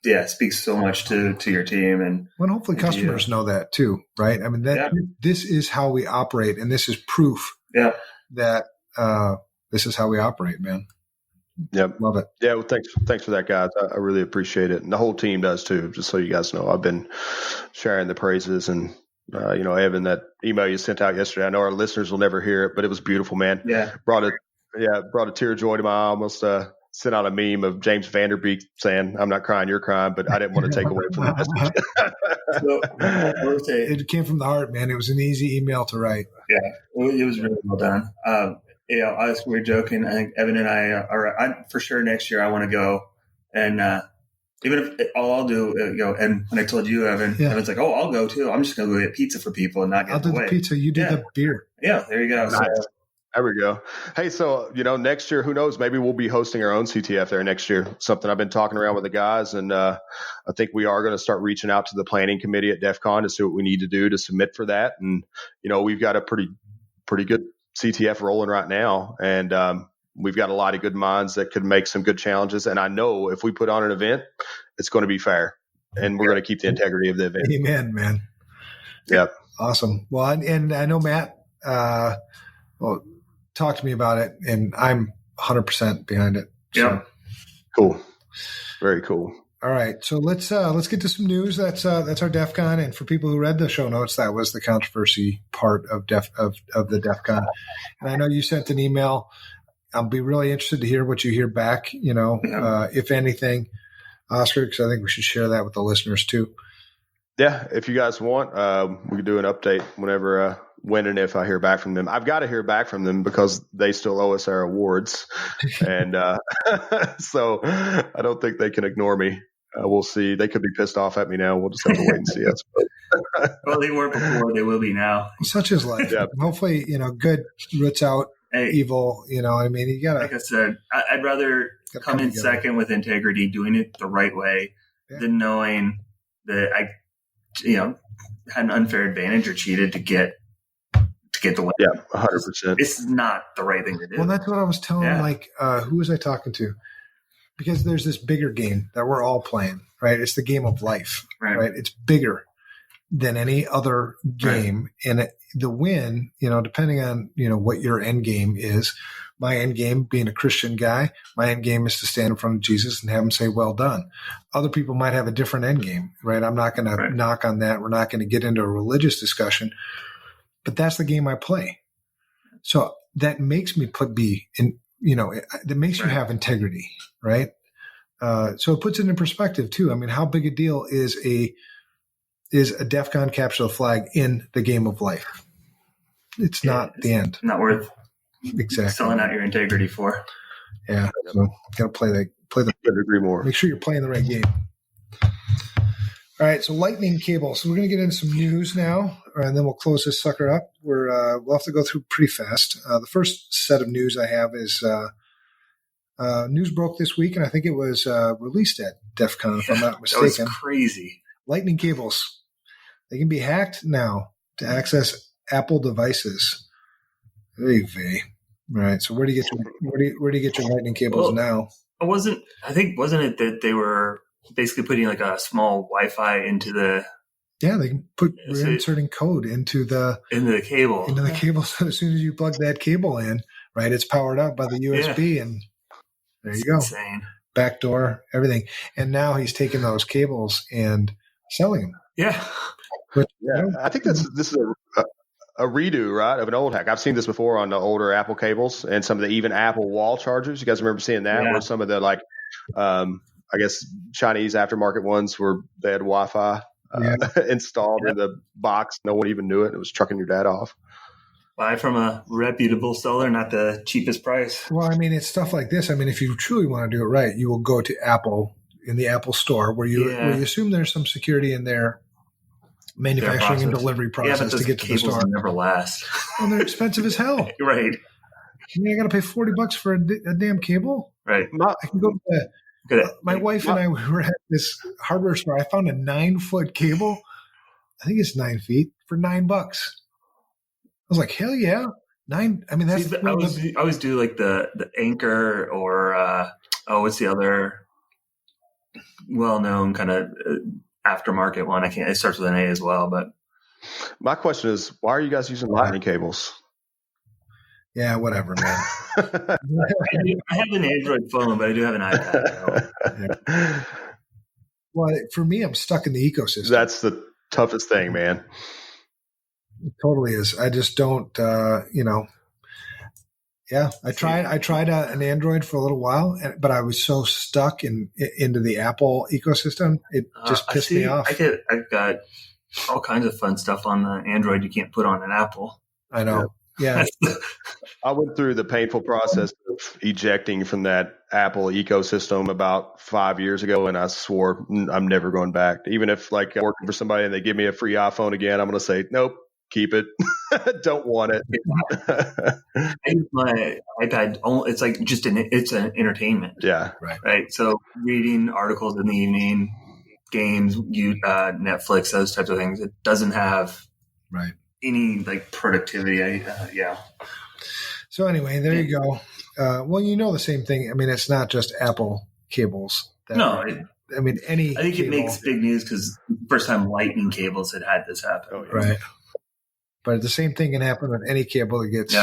it speaks so much to your team, and hopefully customers know that too, right? I mean, this is how we operate, and this is proof that this is how we operate, man. Yep. Love it. Yeah. Well, thanks for that, guys. I really appreciate it. And the whole team does too, just so you guys know. I've been sharing the praises, and, Evan, that email you sent out yesterday, I know our listeners will never hear it, but it was beautiful, man. Yeah. Brought a tear of joy to my eye. Almost, sent out a meme of James Vanderbeek saying, "I'm not crying, you're crying," but I didn't want to take away from the message. It came from the heart, man. It was an easy email to write. Yeah, it was really well done. We were joking. I think Evan and I are for sure next year. I want to go, and even if all I'll do, and when I told you, Evan, Evan's like, "Oh, I'll go too. I'm just going to go get pizza for people and not get I'll do the pizza. You do the beer." Yeah, there you go. Nice. So, there we go. Hey, so, next year, who knows? Maybe we'll be hosting our own CTF there next year. Something I've been talking around with the guys, and I think we are going to start reaching out to the planning committee at DEFCON to see what we need to do to submit for that. And, we've got a pretty good CTF rolling right now, and we've got a lot of good minds that could make some good challenges. And I know if we put on an event, it's going to be fair, and we're going to keep the integrity of the event. Amen, man. Yep. Awesome. Well, and I know Matt, talk to me about it, and I'm 100% behind it. So. Yeah. Cool. Very cool. All right. So let's get to some news. That's our DEFCON. And for people who read the show notes, that was the controversy part of the DEFCON. And I know you sent an email. I'll be really interested to hear what you hear back, if anything, Oscar, because I think we should share that with the listeners too. Yeah. If you guys want, we can do an update whenever, when and if I hear back from them. I've got to hear back from them because they still owe us our awards. And so I don't think they can ignore me. We'll see. They could be pissed off at me now. We'll just have to wait and see. Well, they were before. They will be now. Such is life. Yeah. Hopefully, good roots out evil. You gotta. Like I said, I'd rather come in second with integrity, doing it the right way, than knowing that I, had an unfair advantage or cheated to get the win. Yeah, 100%. It's not the right thing to do. Well, that's what I was telling. Who was I talking to? Because there's this bigger game that we're all playing, right? It's the game of life, right? It's bigger than any other game, and the win, depending on what your end game is. My end game, being a Christian guy, my end game is to stand in front of Jesus and have him say, "Well done." Other people might have a different end game, right? I'm not going to knock on that. We're not going to get into a religious discussion. But that's the game I play. So that makes me that makes you have integrity, right? So it puts it in perspective too. I mean, how big a deal is a DEFCON capture the flag in the game of life? It's not the end. Not worth selling out your integrity for. Yeah. So gotta play the couldn't agree more. Make sure you're playing the right game. All right, so lightning cable. So we're going to get into some news now, and then we'll close this sucker up. We'll have to go through pretty fast. The first set of news I have is news broke this week, and I think it was released at DEFCON, if I'm not mistaken. That was crazy. Lightning cables. They can be hacked now to access Apple devices. All right. So where do you get your lightning cables now? Wasn't it that they were basically putting like a small Wi-Fi into the? Yeah, they can we're inserting code into the cable. Into the cable. So as soon as you plug that cable in, right, it's powered up by the USB, and there you go. Insane. Backdoor, everything. And now he's taking those cables and selling them. Yeah. But, I think this is a redo, right, of an old hack. I've seen this before on the older Apple cables and some of the even Apple wall chargers. You guys remember seeing that? Yeah. Where some of the I guess Chinese aftermarket ones where they had Wi-Fi installed in the box. No one even knew it. It was trucking your dad off. Buy from a reputable seller, not the cheapest price. Well, I mean, it's stuff like this. I mean, if you truly want to do it right, you will go to Apple in the Apple store where you assume there's some security in their manufacturing and delivery process to get to the store. Never last. Well, they're expensive as hell. Right. I mean, I got to pay $40 for a damn cable. Right. I can go to my wife and I were at this hardware store. I found a 9-foot cable. I think it's 9 feet for $9. I was like, hell yeah. 9. I mean, that's. I always do like the Anchor or what's the other well-known kind of aftermarket one? It starts with an A as well. But my question is, why are you guys using lightning cables? Yeah, whatever, man. I have an Android phone, but I do have an iPad. Well, for me, I'm stuck in the ecosystem. That's the toughest thing, man. It totally is. I just don't, Yeah, I tried an Android for a little while, but I was so stuck into the Apple ecosystem. It just pissed me off. I've got all kinds of fun stuff on the Android you can't put on an Apple. I know. Yeah. I went through the painful process of ejecting from that Apple ecosystem about 5 years ago, and I swore I'm never going back. Even if I'm working for somebody and they give me a free iPhone again, I'm going to say, nope, keep it. Don't want it. I use my iPad. It's like it's an entertainment. Yeah. Right. So reading articles in the evening, games, Netflix, those types of things. It doesn't have any productivity. So anyway, there you go. Well, the same thing. I mean, it's not just Apple cables. I think cable. It makes big news because first time Lightning cables had this happen. Oh, yeah. Right. But the same thing can happen with any cable that gets,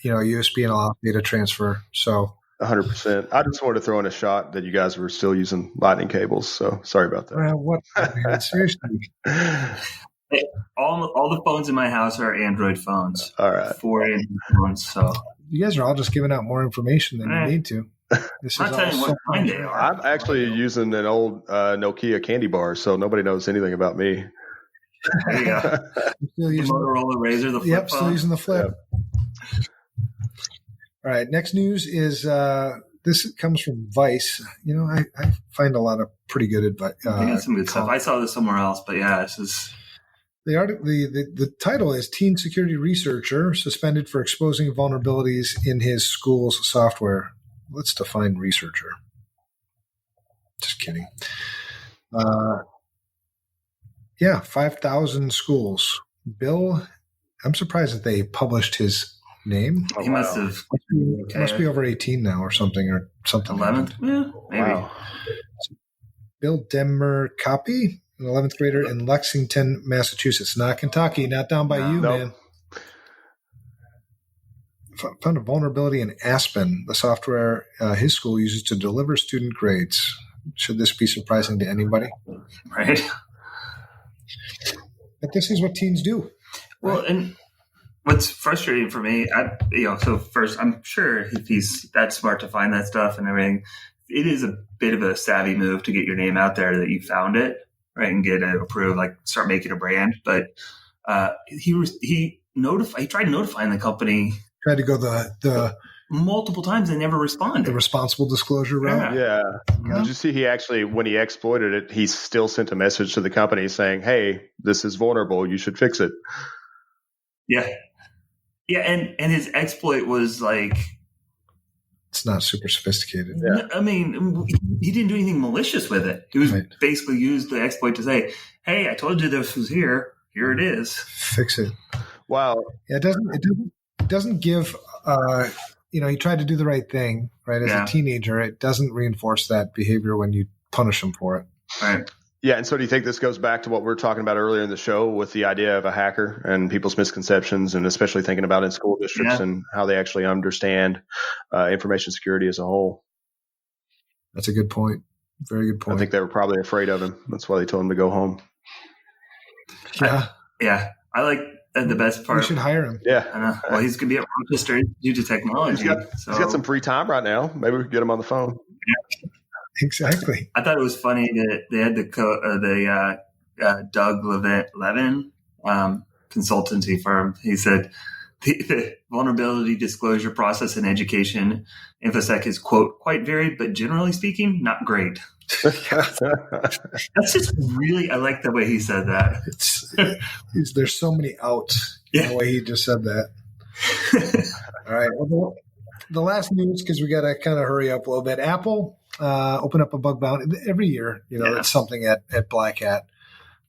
USB and allow data transfer. So 100%. I just wanted to throw in a shot that you guys were still using Lightning cables. So sorry about that. Well, man, seriously. All the phones in my house are Android phones. All right. 4 Android phones. So you guys are all just giving out more information than you need to. This I'm not telling you what kind they are. I'm actually using an old Nokia candy bar, so nobody knows anything about me. There you go. Still using the Motorola Razr, the flip phone. Still using the flip. Yep. All right. Next news is this comes from Vice. I find a lot of pretty good advice. I got some good stuff. I saw this somewhere else, but yeah, this is. The title is Teen Security Researcher Suspended for Exposing Vulnerabilities in His School's Software. Let's define researcher. Just kidding. 5,000 schools. Bill, I'm surprised that they published his name. He must have. Must be over 18 now or something. 11th? Yeah, maybe. Wow. Bill Demercapy, an 11th grader in Lexington, Massachusetts. Not Kentucky, not down by you, man. Found a vulnerability in Aspen, the software his school uses to deliver student grades. Should this be surprising to anybody? Right. But this is what teens do. Well, and what's frustrating for me, so first, I'm sure if he's that smart to find that stuff and everything, it is a bit of a savvy move to get your name out there that you found it, right, and get it approved, start making a brand. But he tried notifying the company. Tried to go the multiple times. They never responded. The responsible disclosure route. Yeah. Did you see when he exploited it, he still sent a message to the company saying, hey, this is vulnerable. You should fix it. Yeah. Yeah. And his exploit was it's not super sophisticated. Yeah. I mean, he didn't do anything malicious with it. He was basically used the exploit to say, hey, I told you this was here. Here it is. Fix it. Wow. It doesn't give, he tried to do the right thing, right? As a teenager, it doesn't reinforce that behavior when you punish them for it. Right. Yeah. And so do you think this goes back to what we were talking about earlier in the show with the idea of a hacker and people's misconceptions, and especially thinking about in school districts and how they actually understand information security as a whole? That's a good point. Very good point. I think they were probably afraid of him. That's why they told him to go home. Yeah. I like the best part. We should hire him. Yeah. Well, he's going to be at Rochester Institute of Technology. He's got some free time right now. Maybe we could get him on the phone. Yeah. Exactly. I thought it was funny that they had the Doug Levin consultancy firm. He said the vulnerability disclosure process in education, InfoSec is, quote, quite varied, but generally speaking, not great. That's just really, I like the way he said that. There's so many outs in the way he just said that. All right. Well, the last news, because we got to kind of hurry up a little bit. Apple open up a bug bounty every year. It's something at Black Hat,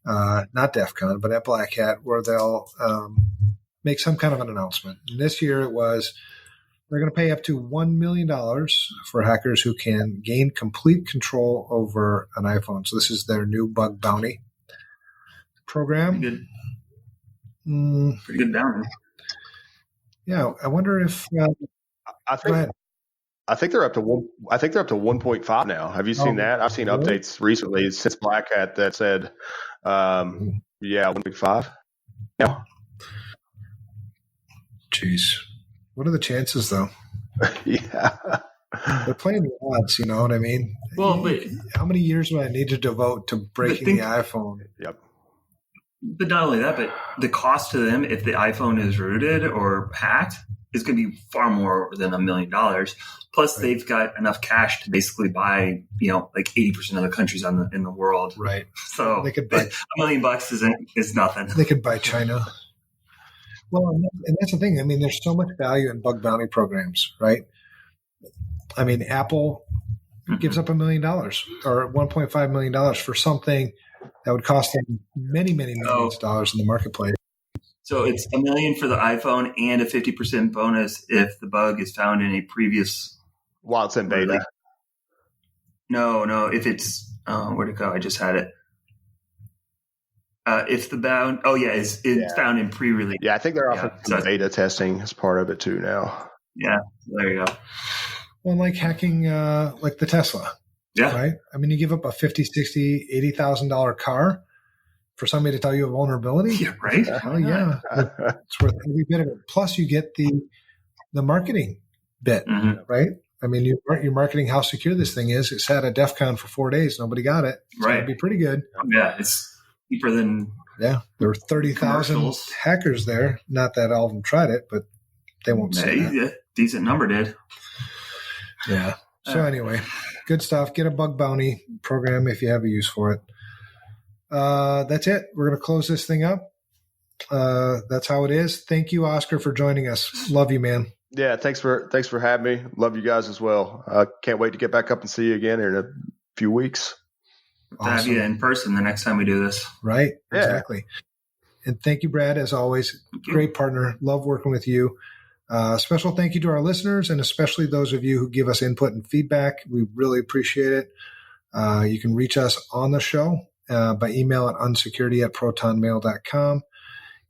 not DEFCON, but at Black Hat, where they'll make some kind of an announcement. And this year it was, they're going to pay up to $1 million for hackers who can gain complete control over an iPhone. So this is their new bug bounty program. Pretty good. Pretty good bounty. Yeah, I wonder if I think they're up to 1.5 now. Have you seen that? I've seen updates recently since Black Hat that said, 1.5. Yeah. Jeez. What are the chances, though? Yeah. They're playing the odds, you know what I mean? Well, but how many years would I need to devote to breaking the iPhone? Yep. But not only that, but the cost to them if the iPhone is rooted or hacked is going to be far more than $1 million. Plus, they've got enough cash to basically buy, like 80% of the countries in the world. Right. So they could buy $1 million is nothing. They could buy China. Well, and that's the thing. I mean, there's so much value in bug bounty programs, right? I mean, Apple gives up $1 million or $1.5 million for something that would cost them many, many millions of dollars in the marketplace. So it's $1 million for the iPhone and a 50% bonus if the bug is found in a previous. While it's in beta. No. If it's where'd it go? I just had it. If the bound, it's found in pre-release. Yeah, I think they're offering some beta testing as part of it too now. Yeah, there you go. Well, like hacking, like the Tesla. Yeah. Right? I mean, you give up a $50,000, $60,000, $80,000 car for somebody to tell you a vulnerability? Yeah, right? Hell yeah. It's worth every bit of it. Plus, you get the marketing bit, right? I mean, you're marketing how secure this thing is. It sat at DEFCON for 4 days. Nobody got it. It's going to be pretty good. Yeah, it's cheaper than. Yeah, there were 30,000 hackers there. Not that all of them tried it, but they won't say that. Yeah, decent number did. Yeah. So anyway, good stuff. Get a bug bounty program if you have a use for it. That's it. We're going to close this thing up. That's how it is. Thank you, Oscar, for joining us. Love you, man. Yeah, thanks for having me. Love you guys as well. Can't wait to get back up and see you again in a few weeks. Awesome. To have you in person the next time we do this. Right. Yeah. Exactly. And thank you, Brad, as always. Great partner. Love working with you. Special thank you to our listeners, and especially those of you who give us input and feedback. We really appreciate it. You can reach us on the show by email at unsecurity@protonmail.com.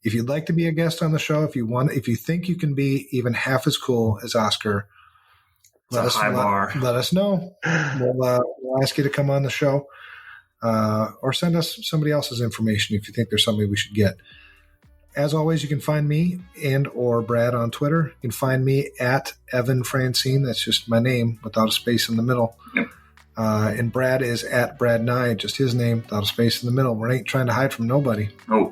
If you'd like to be a guest on the show, if you think you can be even half as cool as Oscar, let us know. We'll ask you to come on the show, or send us somebody else's information if you think there's somebody we should get. As always, you can find me and or Brad on Twitter. You can find me at Evan Francine. That's just my name without a space in the middle. Yep. And Brad is at Brad Nye, just his name without a space in the middle. We ain't trying to hide from nobody. Oh.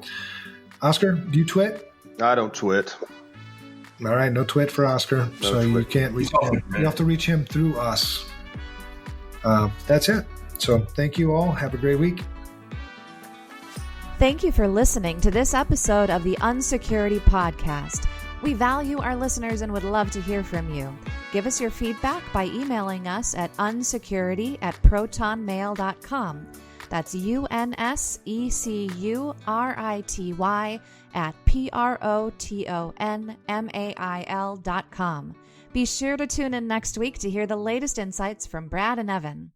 Oscar, do you twit? I don't twit. All right, no twit for Oscar. No so twit. You can't reach him. You have to reach him through us. That's it. So thank you all. Have a great week. Thank you for listening to this episode of the UNSECURITY podcast. We value our listeners and would love to hear from you. Give us your feedback by emailing us at unsecurity@protonmail.com. That's UNSECURITY at PROTONMAIL.com. Be sure to tune in next week to hear the latest insights from Brad and Evan.